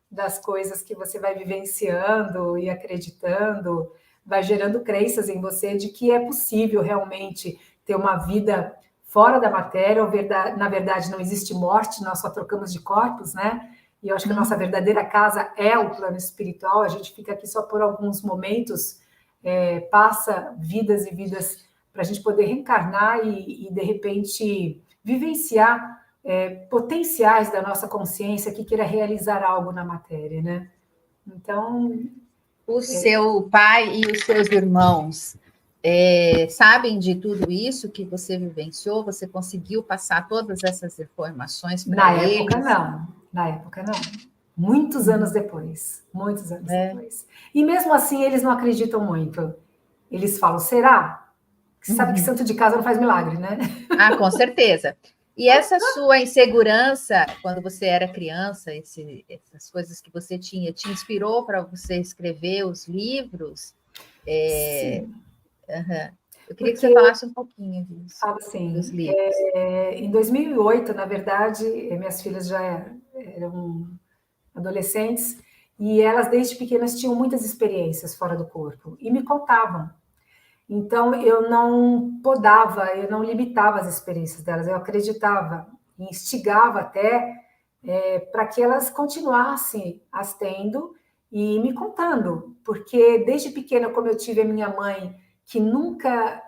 Das coisas que você vai vivenciando e acreditando, vai gerando crenças em você de que é possível realmente ter uma vida fora da matéria, ou na verdade não existe morte, nós só trocamos de corpos, né? E eu acho que a nossa verdadeira casa é o plano espiritual, a gente fica aqui só por alguns momentos, passa vidas e vidas para a gente poder reencarnar e de repente vivenciar potenciais da nossa consciência que queira realizar algo na matéria, né? Então, o seu pai e os seus irmãos sabem de tudo isso que você vivenciou? Você conseguiu passar todas essas informações para eles? Na época não. Muitos anos depois. Muitos anos depois. E mesmo assim, eles não acreditam muito. Eles falam, será? Você sabe que santo de casa não faz milagre, né? Ah, com certeza. E essa sua insegurança, quando você era criança, essas coisas que você tinha, te inspirou para você escrever os livros? Sim. Eu queria que você falasse um pouquinho disso. Fala assim, dos livros. Em 2008, na verdade, minhas filhas já eram adolescentes e elas, desde pequenas, tinham muitas experiências fora do corpo e me contavam. Então, eu não podava, eu não limitava as experiências delas, eu acreditava, instigava até para que elas continuassem as tendo e me contando, porque desde pequena, como eu tive a minha mãe, que nunca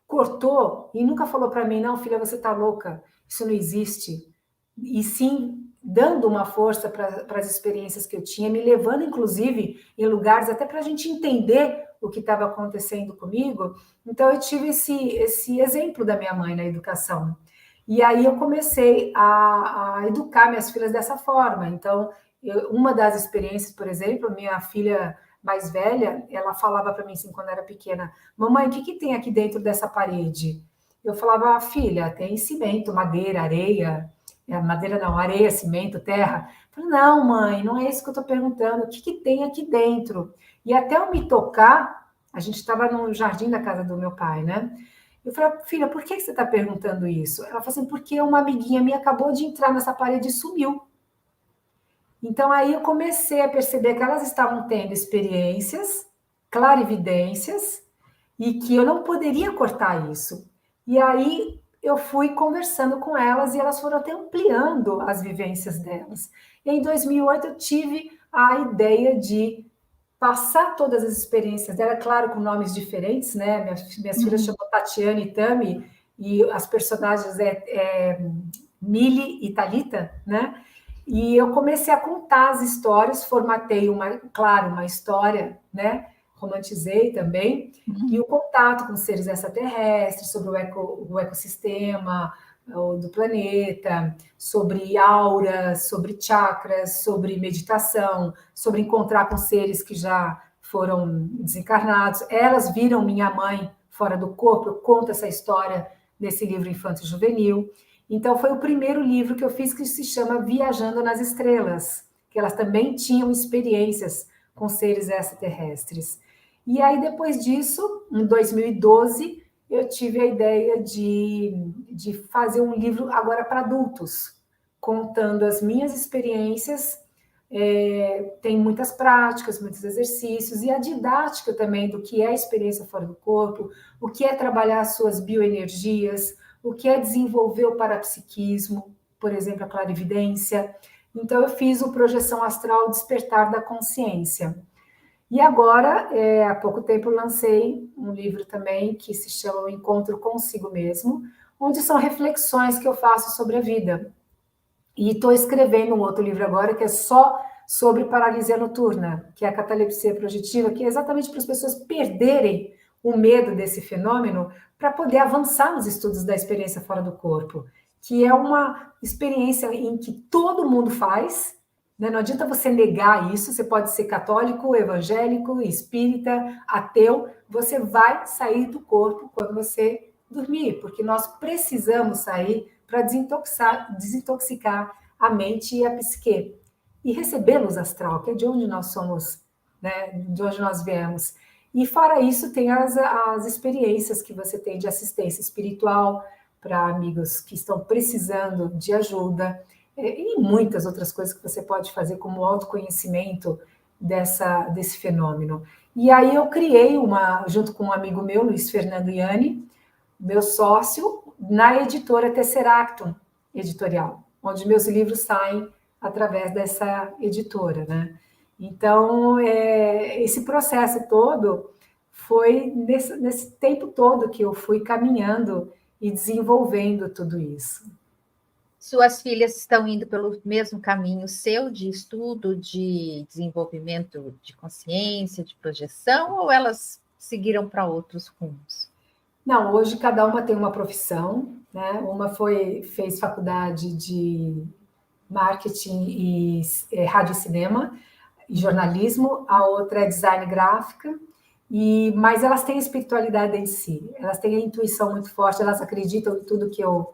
cortou e nunca falou para mim, não, filha, você está louca, isso não existe, e sim dando uma força para as experiências que eu tinha, me levando, inclusive, em lugares até para a gente entender o que estava acontecendo comigo. Então, eu tive esse exemplo da minha mãe na educação. E aí eu comecei a educar minhas filhas dessa forma. Então, uma das experiências, por exemplo, minha filha mais velha, ela falava para mim assim, quando era pequena, mamãe, o que tem aqui dentro dessa parede? Eu falava, filha, tem cimento, madeira, areia, madeira não, areia, cimento, terra. Eu falei, não, mãe, não é isso que eu estou perguntando, o que tem aqui dentro? E até eu me tocar, a gente estava no jardim da casa do meu pai, né? Eu falei, filha, por que você está perguntando isso? Ela falou assim, porque uma amiguinha minha acabou de entrar nessa parede e sumiu. Então, aí eu comecei a perceber que elas estavam tendo experiências, clarividências, e que eu não poderia cortar isso. E aí eu fui conversando com elas e elas foram até ampliando as vivências delas. E em 2008 eu tive a ideia de passar todas as experiências dela, claro, com nomes diferentes, né? Minhas filhas chamam Tatiana e Tami, e as personagens Mili e Thalita, né? E eu comecei a contar as histórias, formatei uma história, né? Romantizei também, e o contato com seres extraterrestres, sobre o ecossistema do planeta, sobre auras, sobre chakras, sobre meditação, sobre encontrar com seres que já foram desencarnados. Elas viram minha mãe fora do corpo, eu conto essa história nesse livro Infanto e Juvenil. Então, foi o primeiro livro que eu fiz, que se chama Viajando nas Estrelas, que elas também tinham experiências com seres extraterrestres. E aí, depois disso, em 2012, eu tive a ideia de fazer um livro agora para adultos, contando as minhas experiências. Tem muitas práticas, muitos exercícios, e a didática também do que é a experiência fora do corpo, o que é trabalhar as suas bioenergias, o que é desenvolver o parapsiquismo, por exemplo, a clarividência. Então, eu fiz o Projeção Astral Despertar da Consciência. E agora, há pouco tempo, eu lancei um livro também que se chama O Encontro Consigo Mesmo, onde são reflexões que eu faço sobre a vida. E estou escrevendo um outro livro agora que é só sobre paralisia noturna, que é a catalepsia projetiva, que é exatamente para as pessoas perderem o medo desse fenômeno para poder avançar nos estudos da experiência fora do corpo, que é uma experiência em que todo mundo faz, né? Não adianta você negar isso, você pode ser católico, evangélico, espírita, ateu, você vai sair do corpo quando você dormir, porque nós precisamos sair para desintoxicar a mente e a psique. E receber luz astral, que é de onde nós somos, né? De onde nós viemos. E fora isso, tem as experiências que você tem de assistência espiritual para amigos que estão precisando de ajuda, e muitas outras coisas que você pode fazer como autoconhecimento desse fenômeno. E aí eu criei junto com um amigo meu, Luiz Fernando Iani, meu sócio, na editora Tesseractum Editorial, onde meus livros saem através dessa editora, né? Então, esse processo todo foi nesse tempo todo que eu fui caminhando e desenvolvendo tudo isso. Suas filhas estão indo pelo mesmo caminho seu de estudo, de desenvolvimento de consciência, de projeção, ou elas seguiram para outros rumos? Não, hoje cada uma tem uma profissão, né? Uma fez faculdade de marketing e rádio e cinema e jornalismo, a outra é design gráfica, mas elas têm espiritualidade em si, elas têm a intuição muito forte, elas acreditam em tudo que eu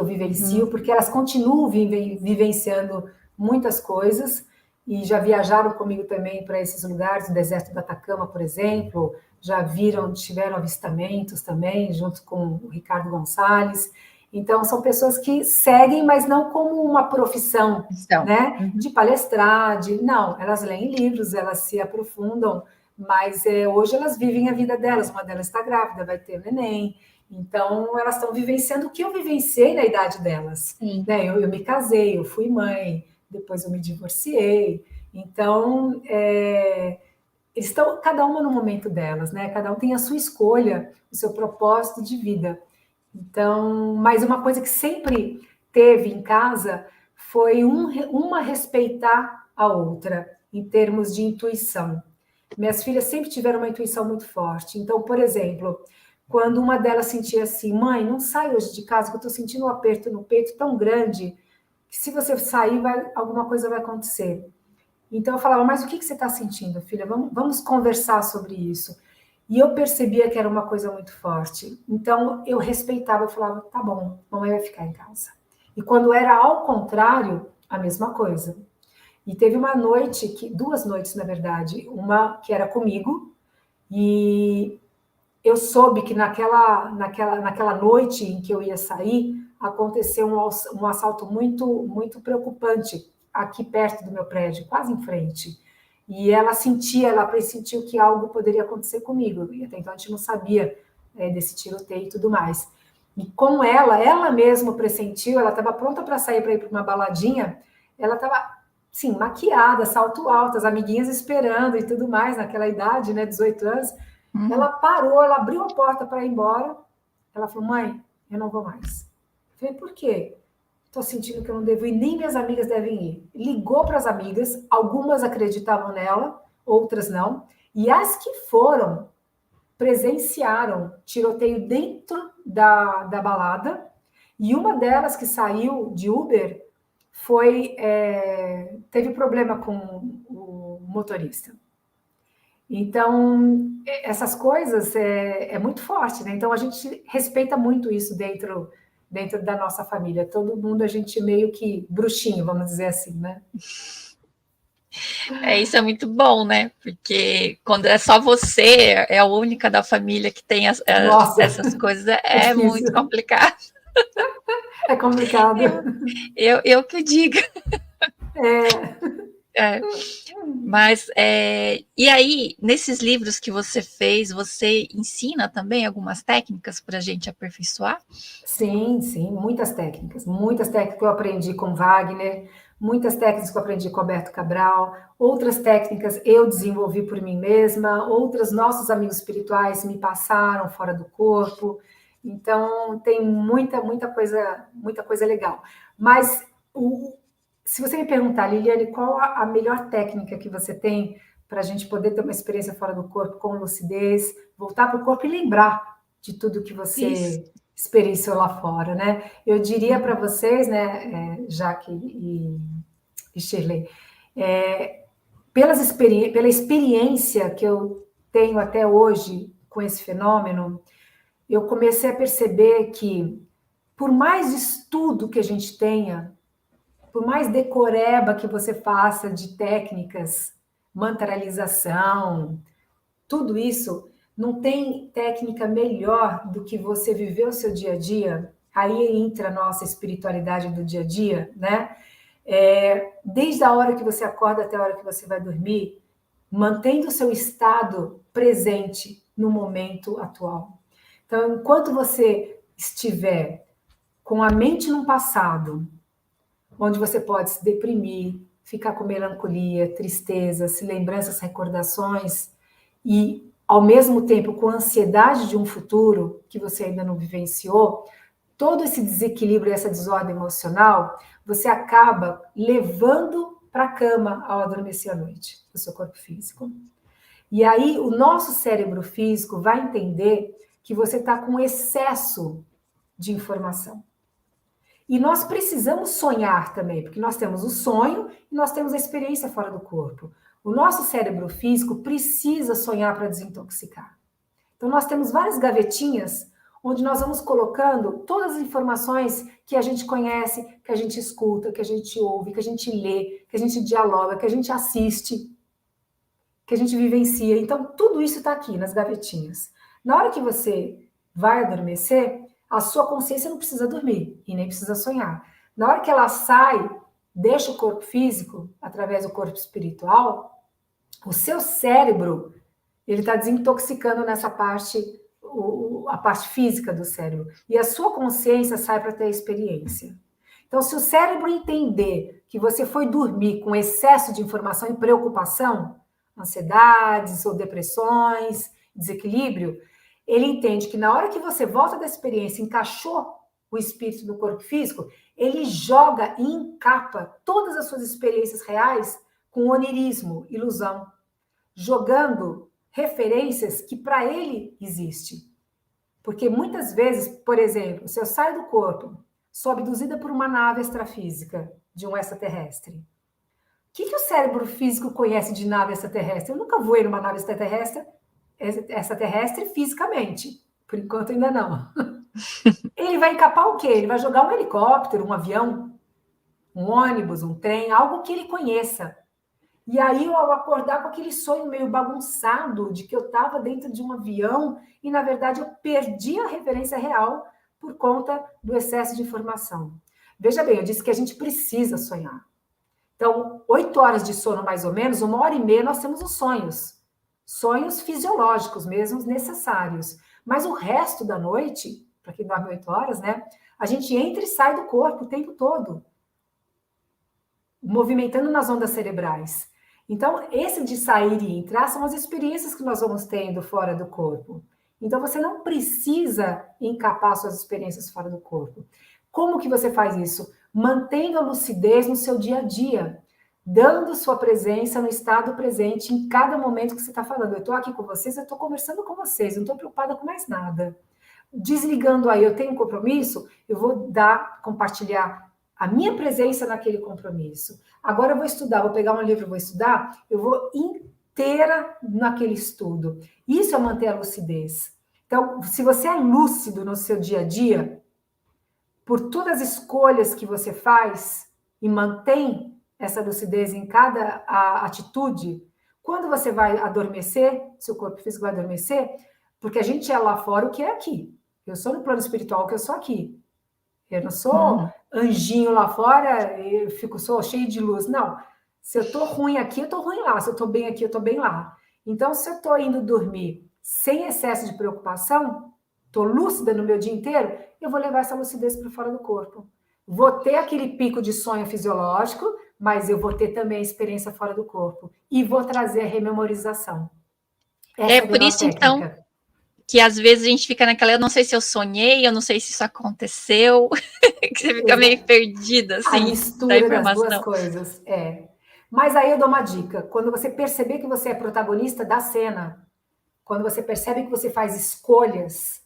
vivencio, porque elas continuam vivenciando muitas coisas, e já viajaram comigo também para esses lugares, o deserto do Atacama, por exemplo, já tiveram avistamentos também, junto com o Ricardo Gonçalves. Então, são pessoas que seguem, mas não como uma profissão, né? De palestrar, não, elas leem livros, elas se aprofundam, mas hoje elas vivem a vida delas. Uma delas está grávida, vai ter neném, então elas estão vivenciando o que eu vivenciei na idade delas. Né? Eu me casei, eu fui mãe, depois eu me divorciei, então eles estão cada uma no momento delas, né? Cada um tem a sua escolha, o seu propósito de vida. Então, mas uma coisa que sempre teve em casa foi uma respeitar a outra, em termos de intuição. Minhas filhas sempre tiveram uma intuição muito forte. Então, por exemplo, quando uma delas sentia assim, mãe, não sai hoje de casa, que eu estou sentindo um aperto no peito tão grande, que se você sair, alguma coisa vai acontecer. Então, eu falava, mas o que você está sentindo, filha? Vamos conversar sobre isso. E eu percebia que era uma coisa muito forte. Então, eu respeitava, eu falava, tá bom, mamãe vai ficar em casa. E quando era ao contrário, a mesma coisa. E teve uma noite, duas noites, na verdade, uma que era comigo, e eu soube que naquela noite em que eu ia sair, aconteceu um assalto muito, muito preocupante aqui perto do meu prédio, quase em frente. E ela pressentiu que algo poderia acontecer comigo. E até então a gente não sabia desse tiroteio e tudo mais. E com ela mesma pressentiu, ela estava pronta para sair para ir para uma baladinha, ela estava, sim, maquiada, salto alto, as amiguinhas esperando e tudo mais, naquela idade, né, 18 anos. Ela parou, ela abriu a porta para ir embora. Ela falou, mãe, eu não vou mais. Eu falei, por quê? Estou sentindo que eu não devo ir, nem minhas amigas devem ir. Ligou para as amigas, algumas acreditavam nela, outras não. E as que foram, presenciaram tiroteio dentro da balada. E uma delas que saiu de Uber teve problema com o motorista. Então, essas coisas é muito forte, né? Então, a gente respeita muito isso dentro dentro da nossa família. Todo mundo, a gente meio que bruxinho, vamos dizer assim, né? Isso é muito bom, né? Porque quando é ssó você, é a única da família que tem Nossa, essas coisas, é é muito difícil, complicado. é complicado. Eu que digo. É, É. Mas, e aí, nesses livros que você fez, você ensina também algumas técnicas para a gente aperfeiçoar? sim, sim, muitas técnicas que eu aprendi com Wagner, muitas técnicas que eu aprendi com Alberto Cabral, outras técnicas eu desenvolvi por mim mesma, outras nossos amigos espirituais me passaram fora do corpo. Então, tem muita coisa legal. Mas se você me perguntar, Liliane, qual a melhor técnica que você tem para a gente poder ter uma experiência fora do corpo com lucidez, voltar para o corpo e lembrar de tudo que Isso. você experienciou lá fora, né? Eu diria para vocês, né, Jaque e Shirley, pela experiência que eu tenho até hoje com esse fenômeno, eu comecei a perceber que, por mais estudo que a gente tenha, por mais decoreba que você faça de técnicas, mantralização, tudo isso, não tem técnica melhor do que você viver o seu dia a dia. Aí entra a nossa espiritualidade do dia a dia, né? Desde a hora que você acorda até a hora que você vai dormir, mantendo o seu estado presente no momento atual. Então, enquanto você estiver com a mente no passado, onde você pode se deprimir, ficar com melancolia, tristezas, lembranças, recordações, e ao mesmo tempo com ansiedade de um futuro que você ainda não vivenciou, todo esse desequilíbrio, essa desordem emocional, você acaba levando para a cama ao adormecer à noite, o seu corpo físico. E aí o nosso cérebro físico vai entender que você está com excesso de informação. E nós precisamos sonhar também, porque nós temos o sonho e nós temos a experiência fora do corpo. O nosso cérebro físico precisa sonhar para desintoxicar. Então, nós temos várias gavetinhas onde nós vamos colocando todas as informações que a gente conhece, que a gente escuta, que a gente ouve, que a gente lê, que a gente dialoga, que a gente assiste, que a gente vivencia. Então, tudo isso está aqui nas gavetinhas. Na hora que você vai adormecer, a sua consciência não precisa dormir e nem precisa sonhar. Na hora que ela sai, deixa o corpo físico, através do corpo espiritual, o seu cérebro, ele está desintoxicando nessa parte, a parte física do cérebro. E a sua consciência sai para ter a experiência. Então, se o cérebro entender que você foi dormir com excesso de informação e preocupação, ansiedades ou depressões, desequilíbrio, ele entende que na hora que você volta da experiência, encaixou o espírito no corpo físico, ele joga e encapa todas as suas experiências reais com onirismo, ilusão, jogando referências que para ele existe. Porque muitas vezes, por exemplo, se eu saio do corpo, sou abduzida por uma nave extrafísica de um extraterrestre. O que o cérebro físico conhece de nave extraterrestre? Eu nunca voei numa nave extraterrestre fisicamente. Por enquanto ainda não. Ele vai encapar o quê? Ele vai jogar um helicóptero, um avião, um ônibus, um trem, algo que ele conheça. E aí eu acordar com aquele sonho meio bagunçado de que eu estava dentro de um avião e, na verdade, eu perdi a referência real por conta do excesso de informação. Veja bem, eu disse que a gente precisa sonhar. Então, 8 horas de sono, mais ou menos, 1h30, nós temos os sonhos. Sonhos fisiológicos mesmo, necessários. Mas o resto da noite, para quem dorme 8 horas, né? A gente entra e sai do corpo o tempo todo, movimentando nas ondas cerebrais. Então, esse de sair e entrar são as experiências que nós vamos tendo fora do corpo. Então, você não precisa encapar suas experiências fora do corpo. Como que você faz isso? Mantendo a lucidez no seu dia a dia, dando sua presença no estado presente em cada momento que você está falando. Eu estou aqui com vocês, eu estou conversando com vocês, não estou preocupada com mais nada. Desligando aí, eu tenho um compromisso, eu vou compartilhar a minha presença naquele compromisso. Agora eu vou estudar, vou pegar um livro, vou estudar, eu vou inteira naquele estudo. Isso é manter a lucidez. Então, se você é lúcido no seu dia a dia, por todas as escolhas que você faz e mantém essa lucidez em cada atitude, quando você vai adormecer, seu corpo físico vai adormecer, porque a gente é lá fora o que é aqui. Eu sou no plano espiritual o que eu sou aqui. Eu não sou anjinho lá fora, sou cheio de luz. Não. Se eu estou ruim aqui, eu estou ruim lá. Se eu estou bem aqui, eu estou bem lá. Então, se eu estou indo dormir sem excesso de preocupação, estou lúcida no meu dia inteiro, eu vou levar essa lucidez para fora do corpo. Vou ter aquele pico de sonho fisiológico, mas eu vou ter também a experiência fora do corpo. E vou trazer a rememorização. Essa é por isso, técnica. Então, que às vezes a gente fica naquela, eu não sei se eu sonhei, eu não sei se isso aconteceu, que você fica meio perdida, assim, a mistura das duas coisas, Mas aí eu dou uma dica, quando você perceber que você é protagonista da cena, quando você percebe que você faz escolhas,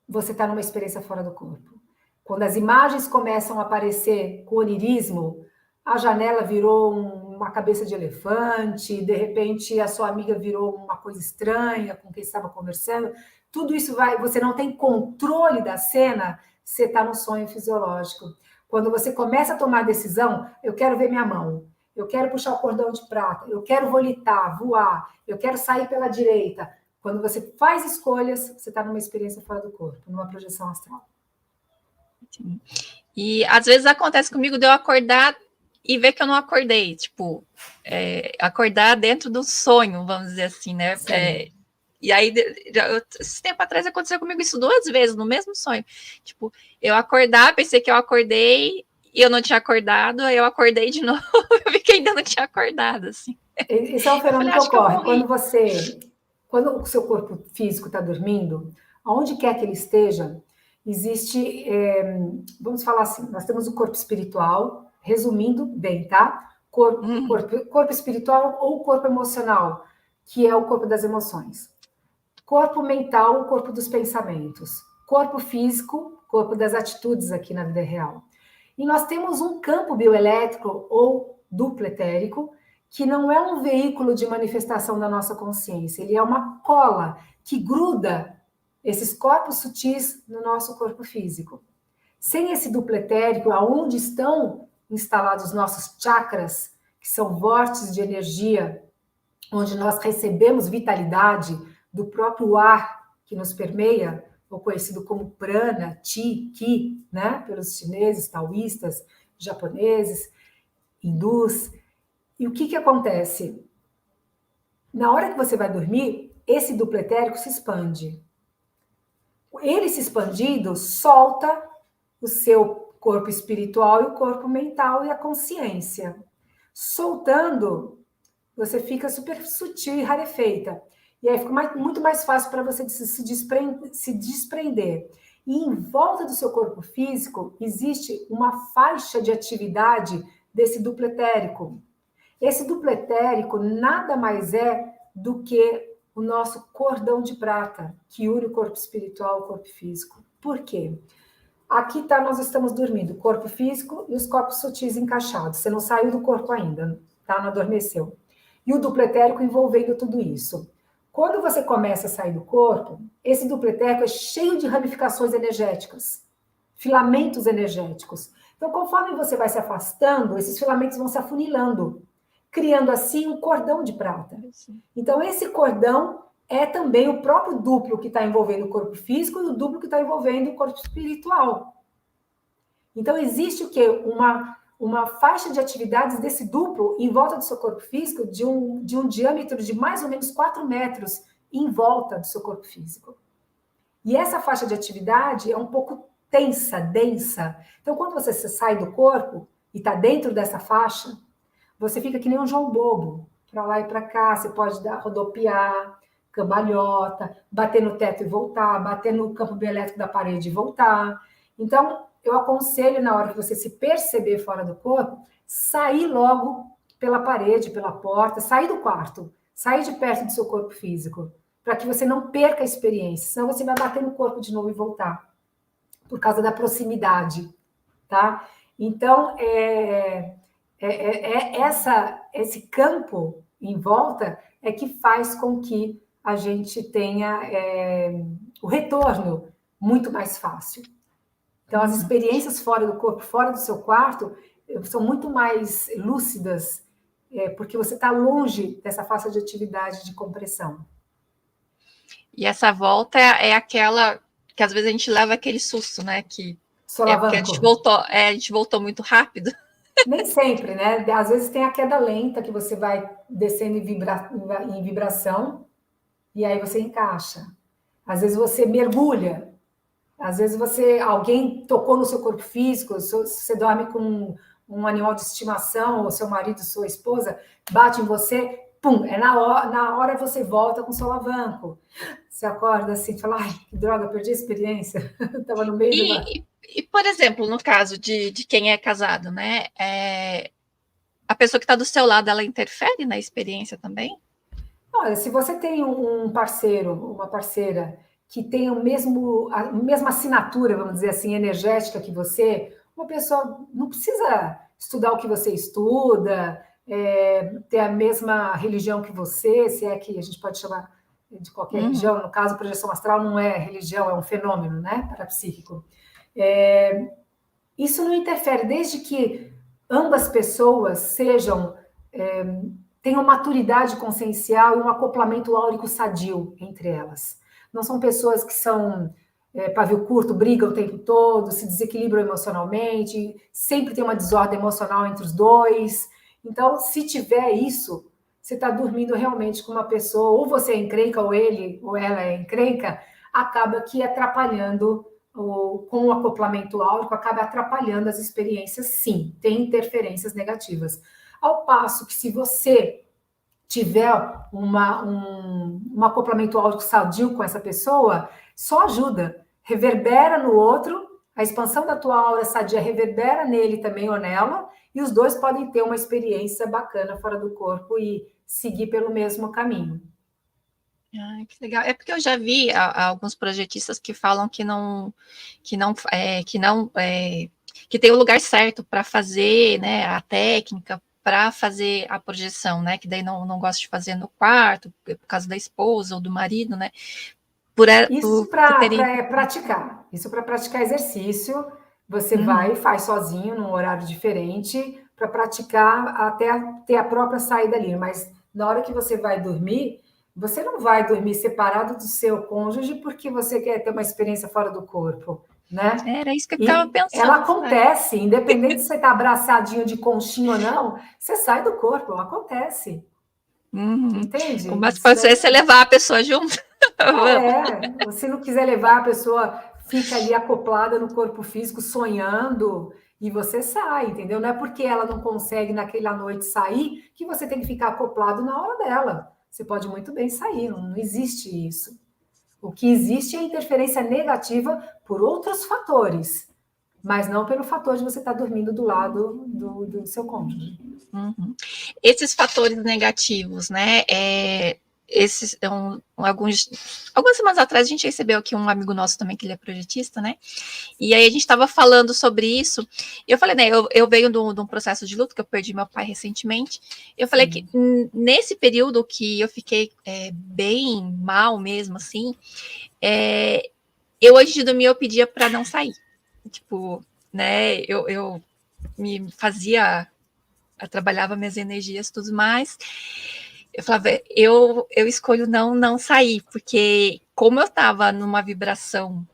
você está numa experiência fora do corpo. Quando as imagens começam a aparecer com onirismo, a janela virou uma cabeça de elefante, de repente a sua amiga virou uma coisa estranha com quem estava conversando, tudo isso você não tem controle da cena, você está no sonho fisiológico. Quando você começa a tomar a decisão, eu quero ver minha mão, eu quero puxar o cordão de prata, eu quero volitar, voar, eu quero sair pela direita. Quando você faz escolhas, você está numa experiência fora do corpo, numa projeção astral. Sim. E às vezes acontece comigo de eu acordar e ver que eu não acordei, tipo, acordar dentro do sonho, vamos dizer assim, né? E aí, esse tempo atrás aconteceu comigo isso 2 vezes, no mesmo sonho. Tipo, eu acordar, pensei que eu acordei e eu não tinha acordado, aí eu acordei de novo, eu vi que ainda não tinha acordado, assim. Esse é um fenômeno que ocorre. Quando o seu corpo físico está dormindo, aonde quer que ele esteja, existe, vamos falar assim, nós temos o corpo espiritual, resumindo bem, tá? Corpo espiritual ou corpo emocional, que é o corpo das emoções. Corpo mental, o corpo dos pensamentos. Corpo físico, corpo das atitudes aqui na vida real. E nós temos um campo bioelétrico ou duplo etérico, que não é um veículo de manifestação da nossa consciência, ele é uma cola que gruda esses corpos sutis no nosso corpo físico. Sem esse duplo etérico, aonde estão instalados os nossos chakras, que são vórtices de energia, onde nós recebemos vitalidade do próprio ar que nos permeia, ou conhecido como prana, chi, ki, né? Pelos chineses, taoístas, japoneses, hindus. E o que acontece? Na hora que você vai dormir, esse duplo etérico se expande. Ele se expandindo, solta o seu corpo espiritual e o corpo mental e a consciência. Soltando, você fica super sutil e rarefeita. E aí fica muito mais fácil para você se desprender. E em volta do seu corpo físico existe uma faixa de atividade desse duplo etérico. Esse duplo etérico nada mais é do que o nosso cordão de prata, que une o corpo espiritual ao corpo físico. Por quê? Aqui nós estamos dormindo, o corpo físico e os corpos sutis encaixados. Você não saiu do corpo ainda, tá? Não adormeceu. E o duplo etérico envolvendo tudo isso. Quando você começa a sair do corpo, esse duplo etérico é cheio de ramificações energéticas, filamentos energéticos. Então, conforme você vai se afastando, esses filamentos vão se afunilando, criando assim um cordão de prata. Então, esse cordão é também o próprio duplo que está envolvendo o corpo físico e o duplo que está envolvendo o corpo espiritual. Então, existe o quê? Uma faixa de atividades desse duplo em volta do seu corpo físico de um diâmetro de mais ou menos 4 metros em volta do seu corpo físico. E essa faixa de atividade é um pouco tensa, densa. Então, quando você sai do corpo e está dentro dessa faixa, você fica que nem um João Bobo, para lá e para cá, você pode rodopiar, cambalhota, bater no teto e voltar, bater no campo bioelétrico da parede e voltar. Então, eu aconselho, na hora que você se perceber fora do corpo, sair logo pela parede, pela porta, sair do quarto, sair de perto do seu corpo físico, para que você não perca a experiência, senão você vai bater no corpo de novo e voltar, por causa da proximidade, tá? Então, esse campo em volta é que faz com que a gente tenha o retorno muito mais fácil. Então, as experiências fora do corpo, fora do seu quarto, são muito mais lúcidas, porque você está longe dessa faixa de atividade de compressão. E essa volta é aquela que às vezes a gente leva aquele susto, né? Que é porque a gente voltou muito rápido. Nem sempre, né? Às vezes tem a queda lenta, que você vai descendo em vibração, e aí você encaixa. Às vezes você mergulha. Às vezes alguém tocou no seu corpo físico, você dorme com um animal de estimação, ou seu marido, sua esposa, bate em você, pum, na hora você volta com o solavanco. Você acorda assim, fala, ai, que droga, perdi a experiência. Estava no meio E, por exemplo, no caso de quem é casado, né? A pessoa que está do seu lado, ela interfere na experiência também? Olha, se você tem um parceiro, uma parceira que tem a mesma assinatura, vamos dizer assim, energética que você, uma pessoa não precisa estudar o que você estuda, ter a mesma religião que você, se é que a gente pode chamar de qualquer religião, no caso, projeção astral não é religião, é um fenômeno, né, parapsíquico. Isso não interfere, desde que ambas pessoas tenham maturidade consciencial e um acoplamento áurico sadio entre elas. Não são pessoas que são pavio curto, brigam o tempo todo, se desequilibram emocionalmente, sempre tem uma desordem emocional entre os dois. Então, se tiver isso, você está dormindo realmente com uma pessoa, ou você é encrenca, ou ele ou ela é encrenca, acaba que atrapalhando, com o acoplamento áurico, acaba atrapalhando as experiências, sim, tem interferências negativas. Ao passo que, se você tiver um acoplamento áurico sadio com essa pessoa, só ajuda, reverbera no outro, a expansão da tua aura sadia reverbera nele também ou nela, e os dois podem ter uma experiência bacana fora do corpo e seguir pelo mesmo caminho. Ah, que legal. É porque eu já vi alguns projetistas que falam que tem o lugar certo para fazer, né, a técnica para fazer a projeção, né, que daí não gosta de fazer no quarto por causa da esposa ou do marido, né? Isso para praticar. Isso para praticar exercício. Você vai e faz sozinho num horário diferente para praticar até ter a própria saída ali. Mas na hora que você vai dormir, você não vai dormir separado do seu cônjuge porque você quer ter uma experiência fora do corpo, né? Era isso que eu estava pensando. Ela acontece, independente se você está abraçadinho de conchinha ou não, você sai do corpo, acontece. Entende? Mas pode ser você levar a pessoa junto. Se não quiser levar, a pessoa fica ali acoplada no corpo físico, sonhando, e você sai, entendeu? Não é porque ela não consegue naquela noite sair que você tem que ficar acoplado na hora dela. Você pode muito bem sair, não existe isso. O que existe é interferência negativa por outros fatores, mas não pelo fator de você estar dormindo do lado do seu cônjuge. Esses fatores negativos, né? Algumas semanas atrás a gente recebeu aqui um amigo nosso também, que ele é projetista, né? E aí a gente estava falando sobre isso, e eu falei, né, eu venho de um processo de luto, que eu perdi meu pai recentemente, eu falei que nesse período que eu fiquei bem mal mesmo, assim, eu antes de dormir eu pedia para não sair, tipo, né, eu me fazia, eu trabalhava minhas energias e tudo mais. Eu falava, eu escolho não sair, porque como eu estava numa vibração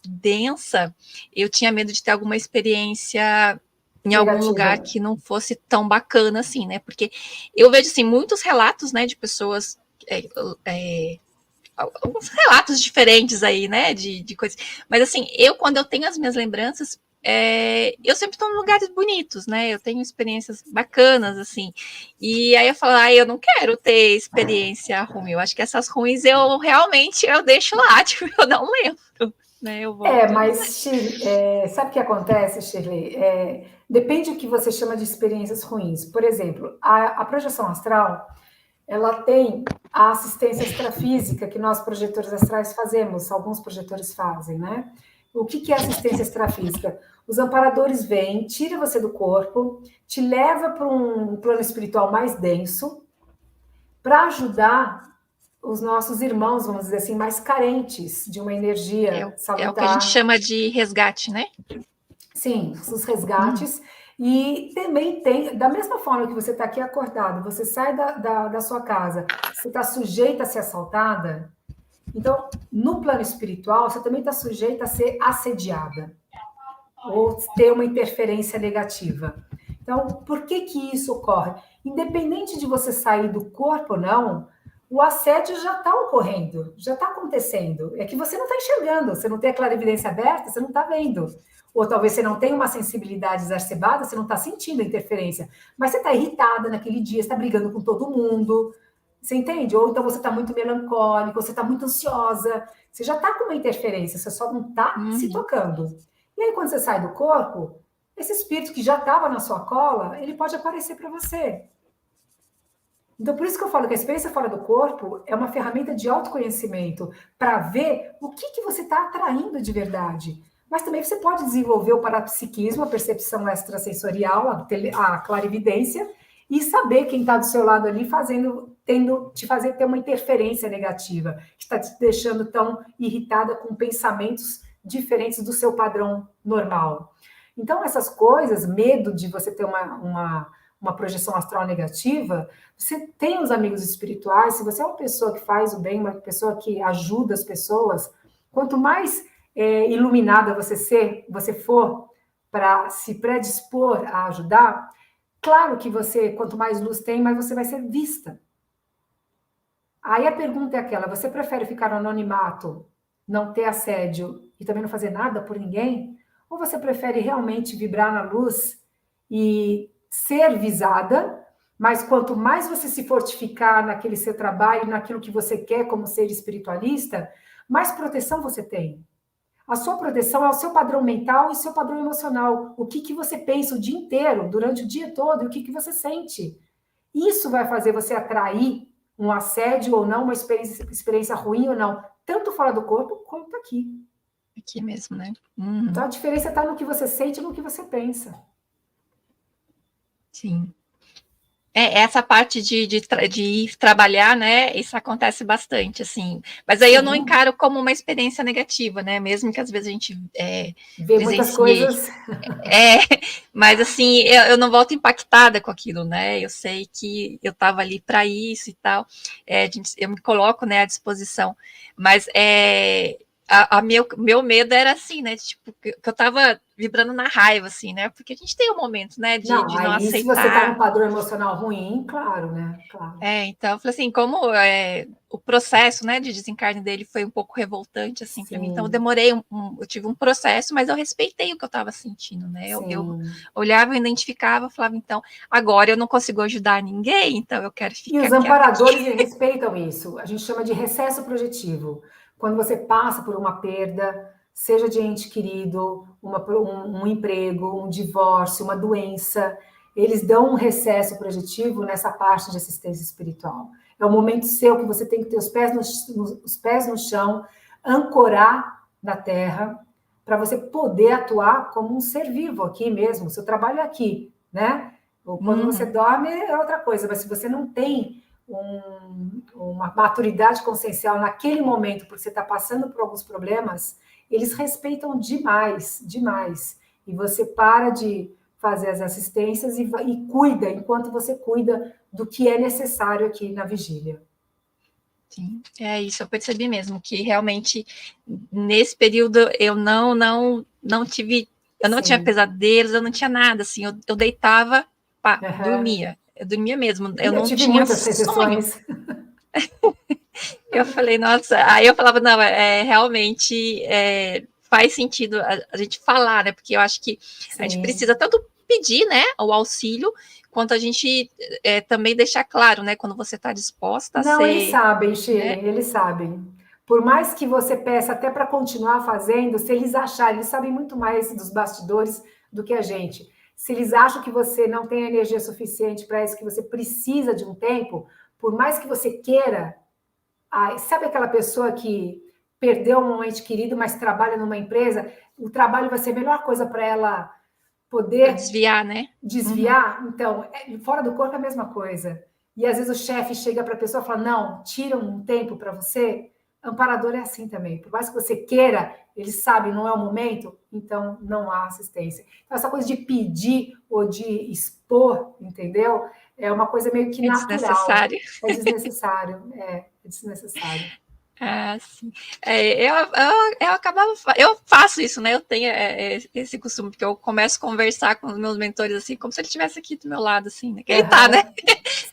densa, eu tinha medo de ter alguma experiência em algum lugar que não fosse tão bacana assim, né? Porque eu vejo, assim, muitos relatos, né, de pessoas, alguns relatos diferentes aí, né, de coisas. Mas, assim, quando eu tenho as minhas lembranças, eu sempre estou em lugares bonitos, né? Eu tenho experiências bacanas, assim. E aí eu falo, eu não quero ter experiência ruim. Eu acho que essas ruins eu realmente deixo lá, tipo, eu não lembro. Né? Mas sabe o que acontece, Shirley? Depende do que você chama de experiências ruins. Por exemplo, a projeção astral, ela tem a assistência extrafísica que nós, projetores astrais, fazemos, alguns projetores fazem, né? O que é assistência extrafísica? Os amparadores vêm, tira você do corpo, te leva para um plano espiritual mais denso, para ajudar os nossos irmãos, vamos dizer assim, mais carentes de uma energia salutar. É o que a gente chama de resgate, né? Sim, os resgates. E também tem, da mesma forma que você está aqui acordado, você sai da sua casa, você está sujeita a ser assaltada, então, no plano espiritual, você também está sujeita a ser assediada ou ter uma interferência negativa. Então, por que isso ocorre? Independente de você sair do corpo ou não, o assédio já está ocorrendo, já está acontecendo. É que você não está enxergando, você não tem a clarividência aberta, você não está vendo. Ou talvez você não tenha uma sensibilidade exacerbada, você não está sentindo a interferência. Mas você está irritada naquele dia, você está brigando com todo mundo, você entende? Ou então você está muito melancólico, você está muito ansiosa, você já está com uma interferência, você só não está se tocando. E aí, quando você sai do corpo, esse espírito que já estava na sua cola, ele pode aparecer para você. Então, por isso que eu falo que a experiência fora do corpo é uma ferramenta de autoconhecimento para ver o que você está atraindo de verdade. Mas também você pode desenvolver o parapsiquismo, a percepção extrasensorial, a clarividência, e saber quem está do seu lado ali te fazer ter uma interferência negativa, que está te deixando tão irritada com pensamentos diferentes do seu padrão normal. Então, essas coisas, medo de você ter uma projeção astral negativa, você tem os amigos espirituais, se você é uma pessoa que faz o bem, uma pessoa que ajuda as pessoas, quanto mais iluminada você for para se predispor a ajudar, claro que você, quanto mais luz tem, mais você vai ser vista. Aí a pergunta é aquela, você prefere ficar no anonimato, não ter assédio e também não fazer nada por ninguém? Ou você prefere realmente vibrar na luz e ser visada, mas quanto mais você se fortificar naquele seu trabalho, naquilo que você quer como ser espiritualista, mais proteção você tem. A sua proteção é o seu padrão mental e seu padrão emocional. O que você pensa o dia inteiro, durante o dia todo, e o que você sente. Isso vai fazer você atrair um assédio ou não, uma experiência ruim ou não, tanto fora do corpo quanto aqui. Aqui mesmo, né? Então a diferença está no que você sente e no que você pensa. Sim. Essa parte de ir trabalhar, né? Isso acontece bastante, assim. Mas aí eu não encaro como uma experiência negativa, né? Mesmo que às vezes a gente vê muitas coisas. Mas assim, eu não volto impactada com aquilo, né? Eu sei que eu estava ali para isso e tal. Eu me coloco, né, à disposição. Mas meu medo era assim, né? Tipo, que eu estava vibrando na raiva, assim, né? Porque a gente tem um momento, né, de não aceitar. Se você está num padrão emocional ruim, claro, né? Claro. Então, eu falei assim, como o processo, né, de desencarne dele foi um pouco revoltante, assim, para mim. Então, eu demorei, eu tive um processo, mas eu respeitei o que eu estava sentindo, né? Eu olhava, eu identificava, falava, então, agora eu não consigo ajudar ninguém, então eu quero ficar. E os amparadores respeitam isso. A gente chama de recesso projetivo. Quando você passa por uma perda, seja de ente querido, um emprego, um divórcio, uma doença, eles dão um recesso projetivo nessa parte de assistência espiritual. É o momento seu que você tem que ter os pés no chão, ancorar na terra, para você poder atuar como um ser vivo aqui mesmo. O seu trabalho é aqui, né? Ou quando você dorme é outra coisa, mas se você não tem uma maturidade consciencial naquele momento, porque você está passando por alguns problemas, eles respeitam demais, demais. E você para de fazer as assistências e cuida, enquanto você cuida do que é necessário aqui na vigília. Sim, é isso, eu percebi mesmo, que realmente, nesse período, eu não tive, eu não tinha pesadelos, eu não tinha nada, assim, eu deitava, pá, dormia, eu dormia mesmo, eu não tive tinha muitas recessões. Eu falei, nossa, aí eu falava, não, realmente faz sentido a gente falar, né, porque eu acho que a gente precisa tanto pedir, né, o auxílio, quanto a gente também deixar claro, né, quando você está disposta a ser... Não, eles sabem, Shirley, né? Eles sabem. Por mais que você peça até para continuar fazendo, se eles acharem, eles sabem muito mais dos bastidores do que a gente. Se eles acham que você não tem energia suficiente para isso, que você precisa de um tempo, por mais que você queira, sabe aquela pessoa que perdeu um ente querido, mas trabalha numa empresa, o trabalho vai ser a melhor coisa para ela poder desviar, né? Desviar, então, fora do corpo é a mesma coisa. e às vezes o chefe chega para a pessoa e fala, não, tira um tempo para você. Amparador é assim também. Por mais que você queira, ele sabe, não é o momento, então não há assistência. Então, essa coisa de pedir ou de expor, entendeu? É uma coisa meio que É natural. desnecessário. É desnecessário. É desnecessário. Ah, sim. Eu acabava, eu faço isso, né? Eu tenho esse costume, porque eu começo a conversar com os meus mentores assim, como se ele estivesse aqui do meu lado, assim, né? Que ele tá, né?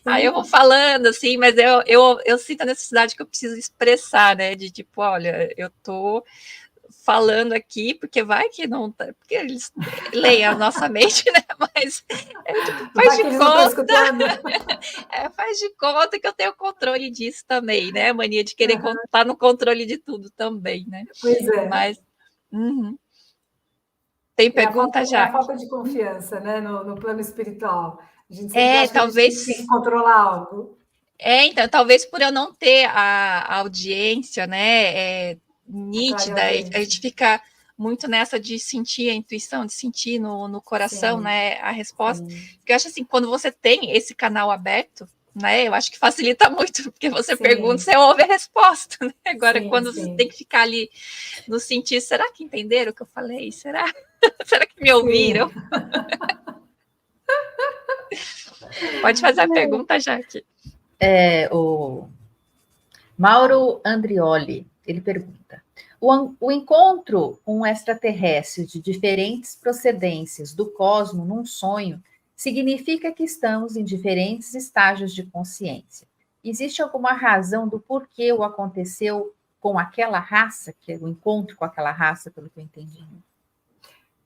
Aí eu vou falando, assim, mas eu sinto a necessidade que eu preciso expressar, né? De tipo, olha, eu tô falando aqui, porque vai que não tá, porque eles leem a nossa mente, né? Mas tipo, faz vai de que eles não estão conta. escutando. Faz de conta que eu tenho controle disso também, né? A mania de querer estar no controle de tudo também, né? Pois é. Mas tem pergunta, É a Jaque? falta de confiança, né? No plano espiritual. A gente sempre acha que a gente tem que Talvez. controlar algo. Então, talvez por eu não ter a audiência, né, nítida, a gente fica muito nessa de sentir a intuição, de sentir no coração, Sim, né, a resposta. sim. Porque eu acho assim, quando você tem esse canal aberto, né, eu acho que facilita muito, porque você pergunta, você ouve a resposta, né? Agora, Sim, quando você tem que ficar ali no sentir, será que entenderam o que eu falei? Será que me ouviram? Pode fazer a pergunta, Jaque. O Mauro Andrioli, ele pergunta: o encontro com um extraterrestre de diferentes procedências do cosmo num sonho significa que estamos em diferentes estágios de consciência. Existe alguma razão do porquê o aconteceu com aquela raça, que é o encontro com aquela raça, pelo que eu entendi?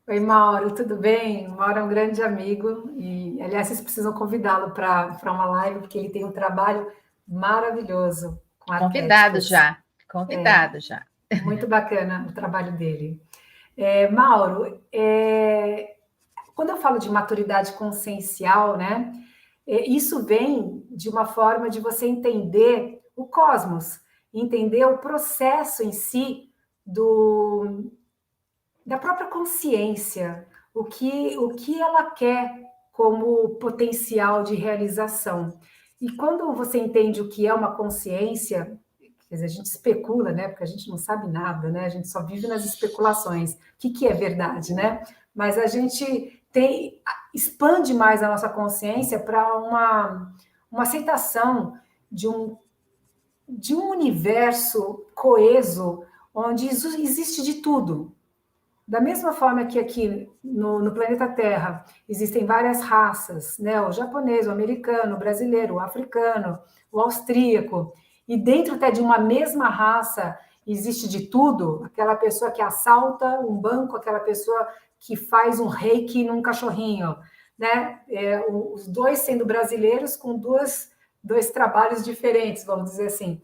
Oi, Mauro, tudo bem? O Mauro é um grande amigo e, aliás, vocês precisam convidá-lo para uma live, porque ele tem um trabalho maravilhoso com arquétipos. Convidado já. Muito bacana o trabalho dele. Mauro, quando eu falo de maturidade consciencial, né, isso vem de uma forma de você entender o cosmos, entender o processo em si da própria consciência, o que ela quer como potencial de realização. E quando você entende o que é uma consciência, quer dizer, a gente especula, né? Porque a gente não sabe nada, né? A gente só vive nas especulações. O que é verdade, né? Mas a gente expande mais a nossa consciência para uma aceitação de um universo coeso, onde existe de tudo. Da mesma forma que aqui no planeta Terra existem várias raças, né? O japonês, o americano, o brasileiro, o africano, o austríaco, e dentro até de uma mesma raça existe de tudo, aquela pessoa que assalta um banco, aquela pessoa que faz um reiki num cachorrinho, né? Os dois sendo brasileiros com dois trabalhos diferentes, vamos dizer assim.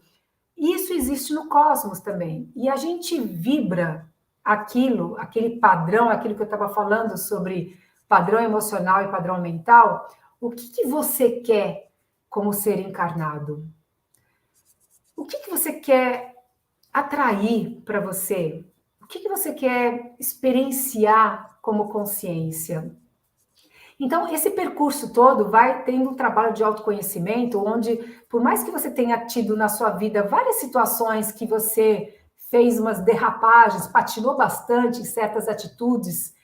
Isso existe no cosmos também, e a gente vibra aquele padrão, aquilo que eu estava falando sobre padrão emocional e padrão mental. O que você quer como ser encarnado? O que você quer atrair para você? O que você quer experienciar como consciência? Então, esse percurso todo vai tendo um trabalho de autoconhecimento, onde, por mais que você tenha tido na sua vida várias situações que você fez umas derrapagens, patinou bastante em certas atitudes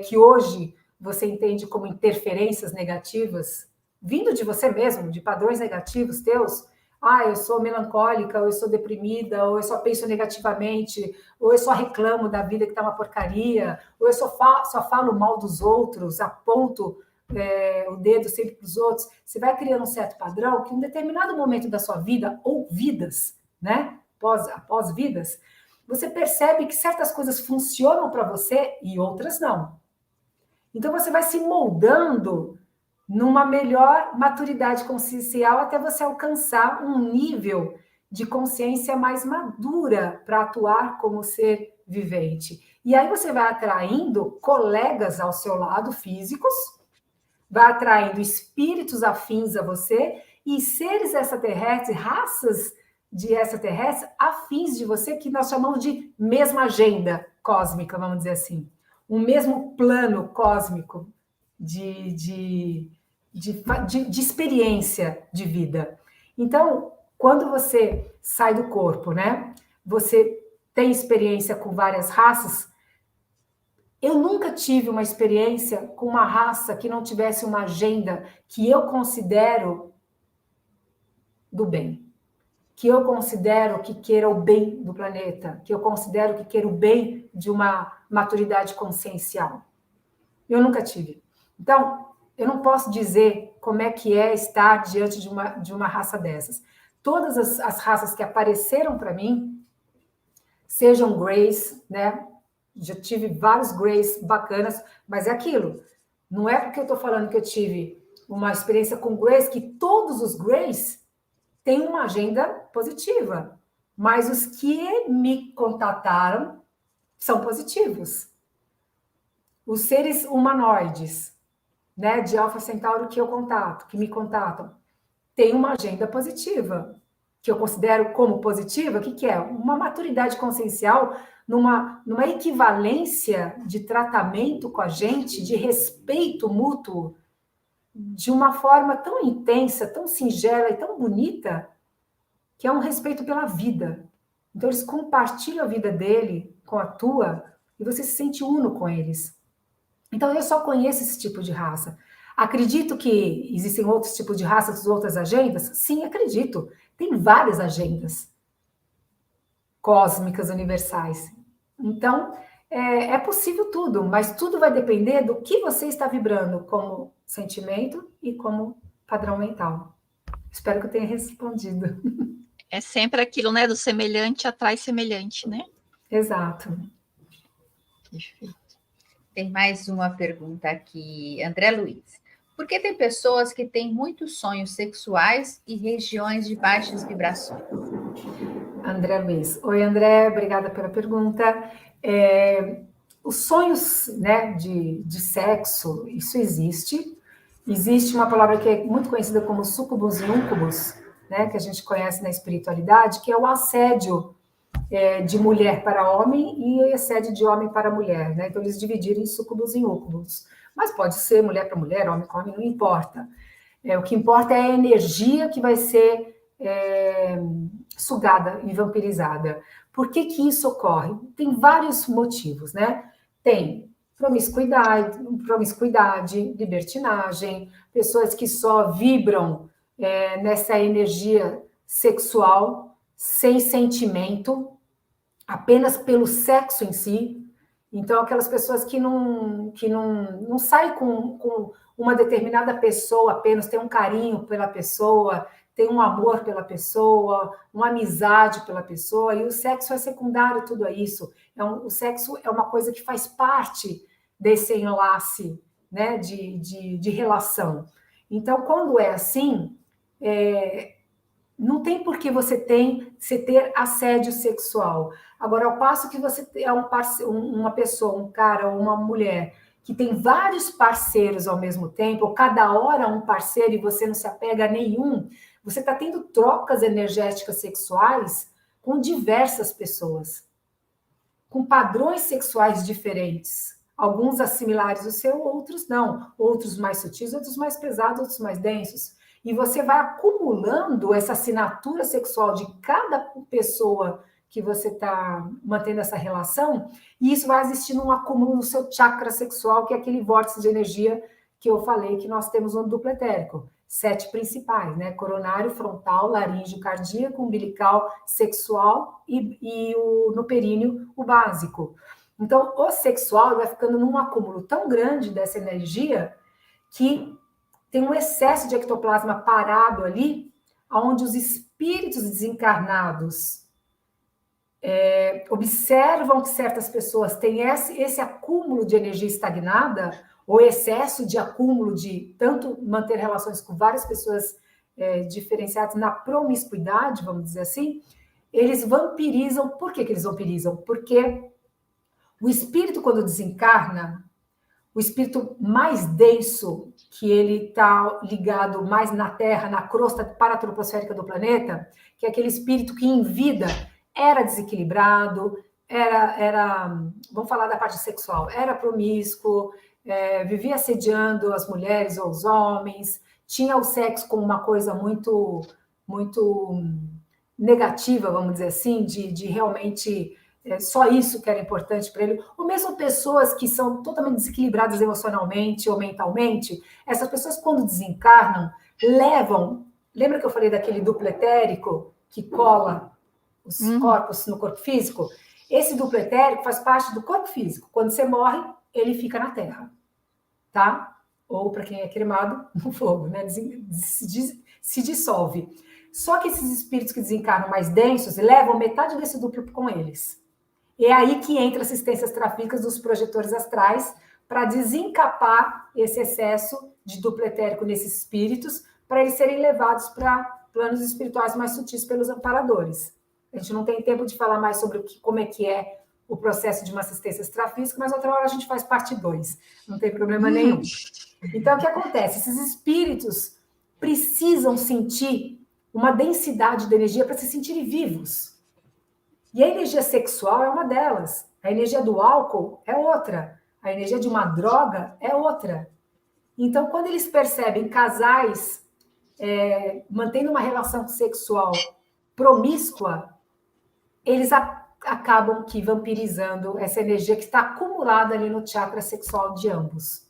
que hoje você entende como interferências negativas, vindo de você mesmo, de padrões negativos teus. Eu sou melancólica, ou eu sou deprimida, ou eu só penso negativamente, ou eu só reclamo da vida que está uma porcaria, ou eu só falo mal dos outros, aponto o dedo sempre para os outros. Você vai criando um certo padrão que em um determinado momento da sua vida, ou vidas, né? Após vidas, você percebe que certas coisas funcionam para você e outras não. Então você vai se moldando numa melhor maturidade consciencial até você alcançar um nível de consciência mais madura para atuar como ser vivente. E aí você vai atraindo colegas ao seu lado, físicos, vai atraindo espíritos afins a você e seres extraterrestres, raças de extraterrestres afins de você, que nós chamamos de mesma agenda cósmica, vamos dizer assim. Um mesmo plano cósmico de de experiência de vida. Então, quando você sai do corpo, né? Você tem experiência com várias raças. Eu nunca tive uma experiência com uma raça que não tivesse uma agenda que eu considero do bem, que eu considero que queira o bem do planeta, que eu considero que queira o bem de uma maturidade consciencial. Eu nunca tive. Então, eu não posso dizer como é que é estar diante de uma raça dessas. Todas as raças que apareceram para mim, sejam Greys, né? Já tive vários Greys bacanas, mas é aquilo. Não é porque eu estou falando que eu tive uma experiência com Greys que todos os Greys têm uma agenda positiva. Mas os que me contataram são positivos. Os seres humanoides, né, de Alfa Centauro que me contatam, têm uma agenda positiva, que eu considero como positiva. O que é? Uma maturidade consciencial numa equivalência de tratamento com a gente, de respeito mútuo, de uma forma tão intensa, tão singela e tão bonita, que é um respeito pela vida. Então, eles compartilham a vida dele com a tua e você se sente uno com eles. Então, eu só conheço esse tipo de raça. Acredito que existem outros tipos de raças, outras agendas? Sim, acredito. Tem várias agendas cósmicas, universais. Então, é possível tudo, mas tudo vai depender do que você está vibrando como sentimento e como padrão mental. Espero que eu tenha respondido. É sempre aquilo, né? Do semelhante atrai semelhante, né? Exato. Perfeito. Tem mais uma pergunta aqui, André Luiz. Por que tem pessoas que têm muitos sonhos sexuais e regiões de baixas vibrações? André Luiz. Oi, André, obrigada pela pergunta. Os sonhos, né, de sexo, isso existe. Existe uma palavra que é muito conhecida como sucubus e incubus, né, que a gente conhece na espiritualidade, que é o assédio de mulher para homem e assédio de homem para mulher, né? Então, eles dividiram em sucubus e incubus. Mas pode ser mulher para mulher, homem para homem, não importa. O que importa é a energia que vai ser sugada e vampirizada. Por que isso ocorre? Tem vários motivos, né? Tem promiscuidade, libertinagem, pessoas que só vibram nessa energia sexual, sem sentimento, apenas pelo sexo em si. Então, aquelas pessoas que não saem com uma determinada pessoa apenas, tem um carinho pela pessoa, tem um amor pela pessoa, uma amizade pela pessoa, e o sexo é secundário tudo a isso. O sexo é uma coisa que faz parte desse enlace, né, de relação. Então, quando é assim, não tem por que você ter assédio sexual. Agora, ao passo que você é uma pessoa, um cara ou uma mulher que tem vários parceiros ao mesmo tempo, ou cada hora um parceiro e você não se apega a nenhum, você está tendo trocas energéticas sexuais com diversas pessoas, com padrões sexuais diferentes. Alguns assimilares ao seu, outros não. Outros mais sutis, outros mais pesados, outros mais densos. E você vai acumulando essa assinatura sexual de cada pessoa que você está mantendo essa relação, e isso vai existindo um acúmulo no seu chakra sexual, que é aquele vórtice de energia que eu falei que nós temos no duplo etérico. 7 principais, né? Coronário, frontal, laríngeo, cardíaco, umbilical, sexual e no períneo, o básico. Então, o sexual vai ficando num acúmulo tão grande dessa energia que tem um excesso de ectoplasma parado ali, onde os espíritos desencarnados observam que certas pessoas têm esse acúmulo de energia estagnada, ou excesso de acúmulo de tanto manter relações com várias pessoas diferenciadas na promiscuidade, vamos dizer assim, eles vampirizam. Por que eles vampirizam? Porque o espírito, quando desencarna, o espírito mais denso, que ele está ligado mais na Terra, na crosta paratroposférica do planeta, que é aquele espírito que em vida era desequilibrado, vamos falar da parte sexual, era promíscuo, vivia assediando as mulheres ou os homens, tinha o sexo como uma coisa muito, muito negativa, vamos dizer assim, de realmente só isso que era importante para ele, ou mesmo pessoas que são totalmente desequilibradas emocionalmente ou mentalmente, essas pessoas, quando desencarnam, levam. Lembra que eu falei daquele duplo etérico que cola os corpos no corpo físico? Esse duplo etérico faz parte do corpo físico. Quando você morre, ele fica na Terra, tá? Ou, para quem é cremado, no fogo, né? Se dissolve. Só que esses espíritos que desencarnam mais densos levam metade desse duplo com eles. E é aí que entra assistências extrafísicas dos projetores astrais para desencapar esse excesso de duplo etérico nesses espíritos, para eles serem levados para planos espirituais mais sutis pelos amparadores. A gente não tem tempo de falar mais sobre como é que é o processo de uma assistência extrafísica, mas outra hora a gente faz parte 2, não tem problema nenhum. Então, o que acontece? Esses espíritos precisam sentir uma densidade de energia para se sentirem vivos. E a energia sexual é uma delas. A energia do álcool é outra. A energia de uma droga é outra. Então, quando eles percebem casais mantendo uma relação sexual promíscua, eles acabam que vampirizando essa energia que está acumulada ali no chakra sexual de ambos.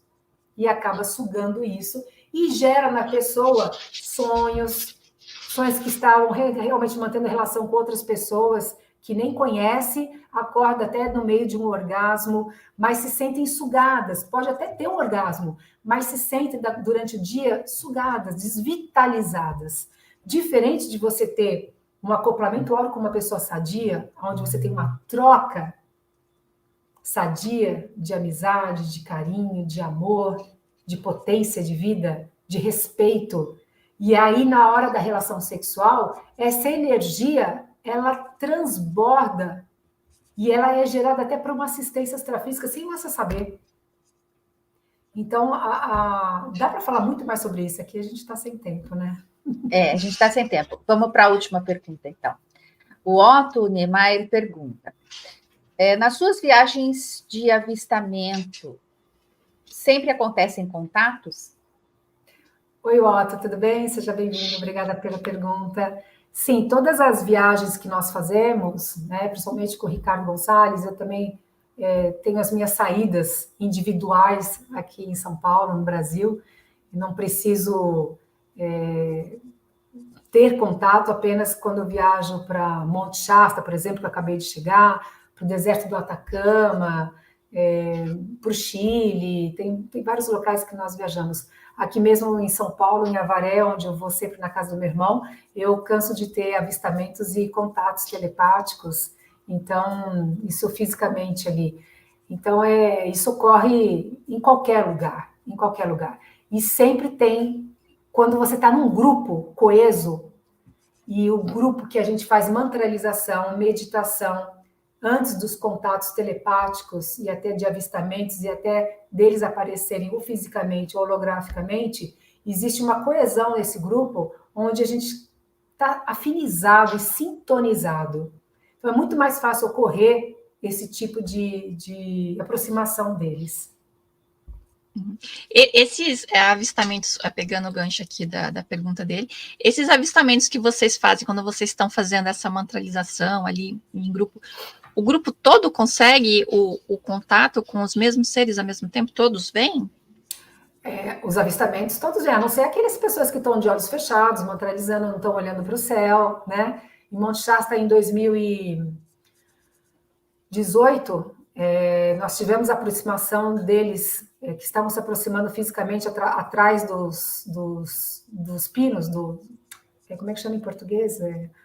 E acaba sugando isso e gera na pessoa sonhos que estavam realmente mantendo relação com outras pessoas que nem conhece, acorda até no meio de um orgasmo, mas se sentem sugadas, pode até ter um orgasmo, mas se sentem durante o dia sugadas, desvitalizadas. Diferente de você ter um acoplamento oral com uma pessoa sadia, onde você tem uma troca sadia de amizade, de carinho, de amor, de potência de vida, de respeito. E aí, na hora da relação sexual, essa energia ela transborda e ela é gerada até por uma assistência extrafísica sem você saber. Então, dá para falar muito mais sobre isso aqui, a gente está sem tempo, né? A gente está sem tempo. Vamos para a última pergunta, então. O Otto Niemeyer pergunta, nas suas viagens de avistamento, sempre acontecem contatos? Oi, Otto, tudo bem? Seja bem-vindo, obrigada pela pergunta. Sim, todas as viagens que nós fazemos, né, principalmente com o Ricardo Gonçalves, eu também tenho as minhas saídas individuais aqui em São Paulo, no Brasil, e não preciso ter contato apenas quando eu viajo para Monte Shasta, por exemplo, que eu acabei de chegar, para o deserto do Atacama, para o Chile, tem vários locais que nós viajamos. Aqui mesmo em São Paulo, em Avaré, onde eu vou sempre na casa do meu irmão, eu canso de ter avistamentos e contatos telepáticos, então, isso fisicamente ali. Então, isso ocorre em qualquer lugar, em qualquer lugar. E sempre tem, quando você está num grupo coeso, e o grupo que a gente faz mantralização, meditação, antes dos contatos telepáticos e até de avistamentos e até deles aparecerem ou fisicamente ou holograficamente, existe uma coesão nesse grupo onde a gente está afinizado e sintonizado. Então é muito mais fácil ocorrer esse tipo de aproximação deles. Esses avistamentos, pegando o gancho aqui da pergunta dele, esses avistamentos que vocês fazem quando vocês estão fazendo essa mantralização ali em grupo, o grupo todo consegue o contato com os mesmos seres ao mesmo tempo? Todos vêm? Os avistamentos todos vêm, a não ser aquelas pessoas que estão de olhos fechados, mantralizando, não estão olhando para o céu, né? Em Monte Shasta, em 2018, nós tivemos a aproximação deles, que estavam se aproximando fisicamente atrás dos pinos, como é que chama em português?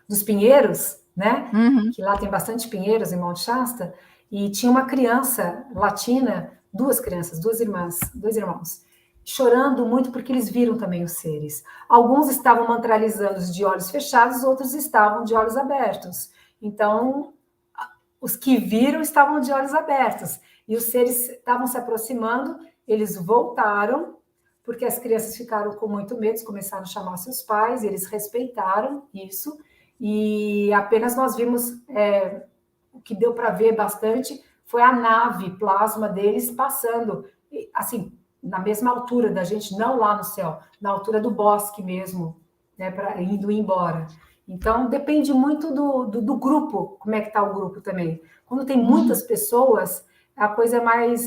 Dos pinheiros, né? Uhum. Que lá tem bastante pinheiros em Monte Shasta, e tinha uma criança latina, duas irmãs, dois irmãos, chorando muito porque eles viram também os seres. Alguns estavam mantralizando de olhos fechados, outros estavam de olhos abertos. Então, os que viram estavam de olhos abertos, e os seres estavam se aproximando, eles voltaram, porque as crianças ficaram com muito medo, começaram a chamar seus pais, eles respeitaram isso, e apenas nós vimos, o que deu para ver bastante, foi a nave plasma deles passando assim, na mesma altura da gente, não lá no céu, na altura do bosque mesmo, né, indo embora. Então, depende muito do grupo, como é que está o grupo também. Quando tem muitas pessoas, a coisa é mais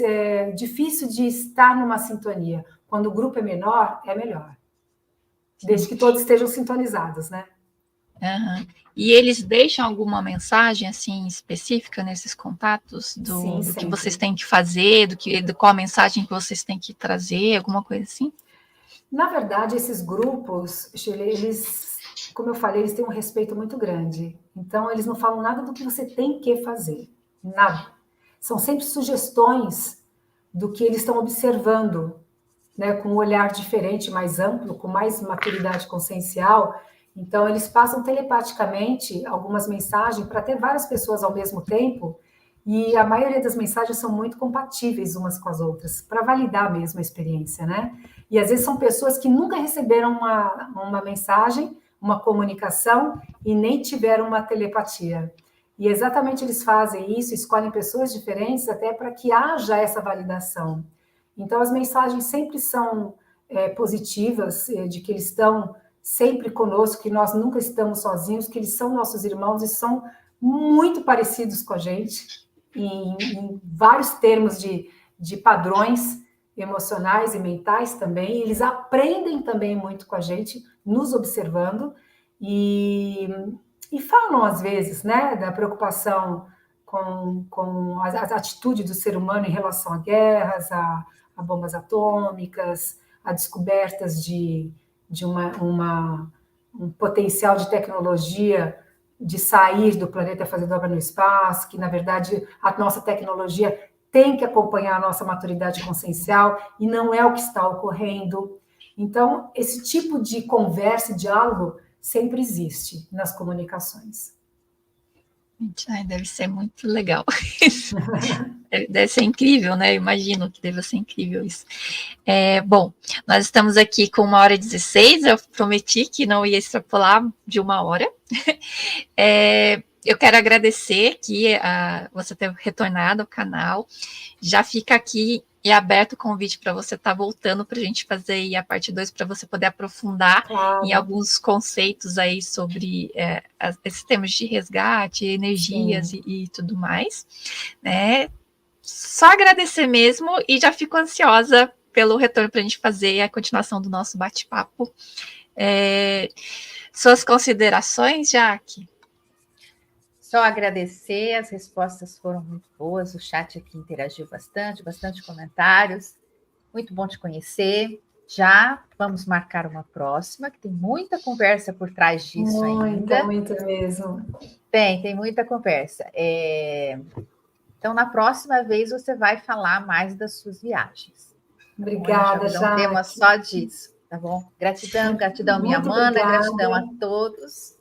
difícil de estar numa sintonia. Quando o grupo é menor, é melhor. Desde que todos estejam sintonizados, né? Uhum. E eles deixam alguma mensagem assim específica nesses contatos Sim, do que vocês sempre. têm que fazer, do qual a mensagem que vocês têm que trazer, alguma coisa assim? Na verdade, esses grupos, Shirley, eles, como eu falei, eles têm um respeito muito grande. Então, eles não falam nada do que você tem que fazer. Nada. São sempre sugestões do que eles estão observando, né, com um olhar diferente, mais amplo, com mais maturidade consciencial. Então, eles passam telepaticamente algumas mensagens para ter várias pessoas ao mesmo tempo, e a maioria das mensagens são muito compatíveis umas com as outras, para validar mesmo a experiência, né? E às vezes são pessoas que nunca receberam uma mensagem, uma comunicação, e nem tiveram uma telepatia. E exatamente eles fazem isso, escolhem pessoas diferentes até para que haja essa validação. Então, as mensagens sempre são positivas, de que eles estão sempre conosco, que nós nunca estamos sozinhos, que eles são nossos irmãos e são muito parecidos com a gente, em vários termos de padrões emocionais e mentais também. Eles aprendem também muito com a gente, nos observando, e falam, às vezes, né, da preocupação com a atitude do ser humano em relação a guerras, a bombas atômicas, a descobertas de um potencial de tecnologia de sair do planeta e fazer dobra no espaço, que, na verdade, a nossa tecnologia tem que acompanhar a nossa maturidade consciencial e não é o que está ocorrendo. Então, esse tipo de conversa e diálogo sempre existe nas comunicações. Ai, deve ser muito legal. Deve ser incrível, né? Imagino que deve ser incrível isso. Bom, nós estamos aqui com 1h16, eu prometi que não ia extrapolar de 1 hora. Eu quero agradecer que você ter retornado ao canal. Já fica aqui e aberto o convite para você estar voltando para a gente fazer aí a parte 2, para você poder aprofundar em alguns conceitos aí sobre esses temas de resgate, energias e tudo mais, né? Só agradecer mesmo e já fico ansiosa pelo retorno para a gente fazer a continuação do nosso bate-papo. Suas considerações, Jaque? Só agradecer, as respostas foram muito boas, o chat aqui interagiu bastante comentários. Muito bom te conhecer. Já vamos marcar uma próxima, que tem muita conversa por trás disso ainda. Muita mesmo. Tem muita conversa. Então, na próxima vez, você vai falar mais das suas viagens. Obrigada, já. Um tema só disso, tá bom? Gratidão, minha mana, gratidão a todos.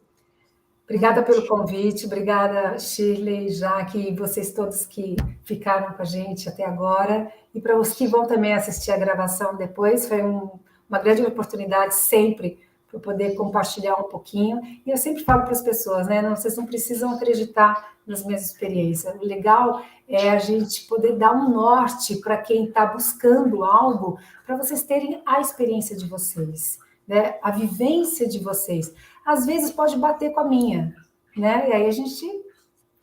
Obrigada pelo convite, obrigada, Shirley, Jaque, e vocês todos que ficaram com a gente até agora. E para os que vão também assistir a gravação depois, foi uma grande oportunidade sempre para poder compartilhar um pouquinho. E eu sempre falo para as pessoas, né? Vocês não precisam acreditar nas minhas experiências. O legal é a gente poder dar um norte para quem está buscando algo, para vocês terem a experiência de vocês, né? A vivência de vocês. Às vezes pode bater com a minha, né? E aí a gente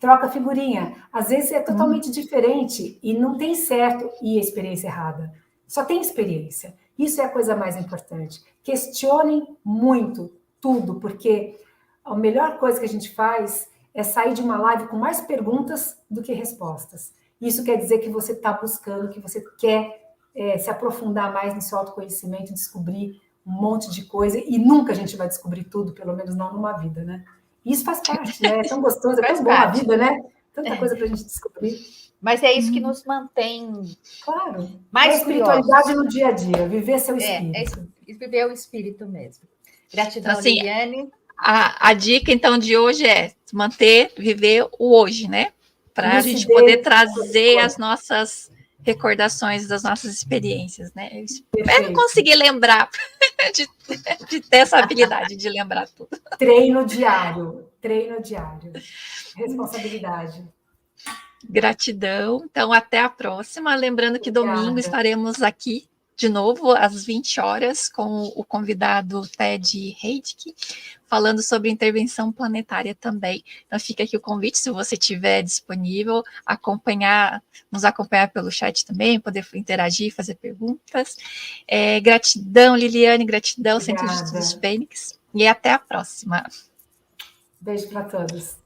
troca figurinha. Às vezes é totalmente diferente e não tem certo e a experiência errada. Só tem experiência. Isso é a coisa mais importante. Questionem muito tudo, porque a melhor coisa que a gente faz é sair de uma live com mais perguntas do que respostas. Isso quer dizer que você está buscando, que você quer se aprofundar mais no seu autoconhecimento, descobrir um monte de coisa, e nunca a gente vai descobrir tudo, pelo menos não numa vida, né? Isso faz parte, né? É tão gostoso, é tão bom a vida, né? Tanta coisa para a gente descobrir. Mas é isso que nos mantém, claro, mais espiritualidade curiosos. No dia a dia, viver seu espírito. Viver o espírito mesmo. Gratidão, então, assim, Liliane. A dica, então, de hoje é viver o hoje, né? Para a gente poder trazer as nossas recordações das nossas experiências, né? Eu espero conseguir lembrar de ter essa habilidade de lembrar tudo. Treino diário, responsabilidade. Gratidão. Então, até a próxima. Lembrando que domingo Obrigada. estaremos aqui de novo às 20 horas com o convidado Ted Heidke, falando sobre intervenção planetária também. Então, fica aqui o convite, se você estiver disponível, nos acompanhar pelo chat também, poder interagir, fazer perguntas. Gratidão, Liliane, gratidão, Centro de Estudos Obrigada. Fênix, e até a próxima. Beijo para todos.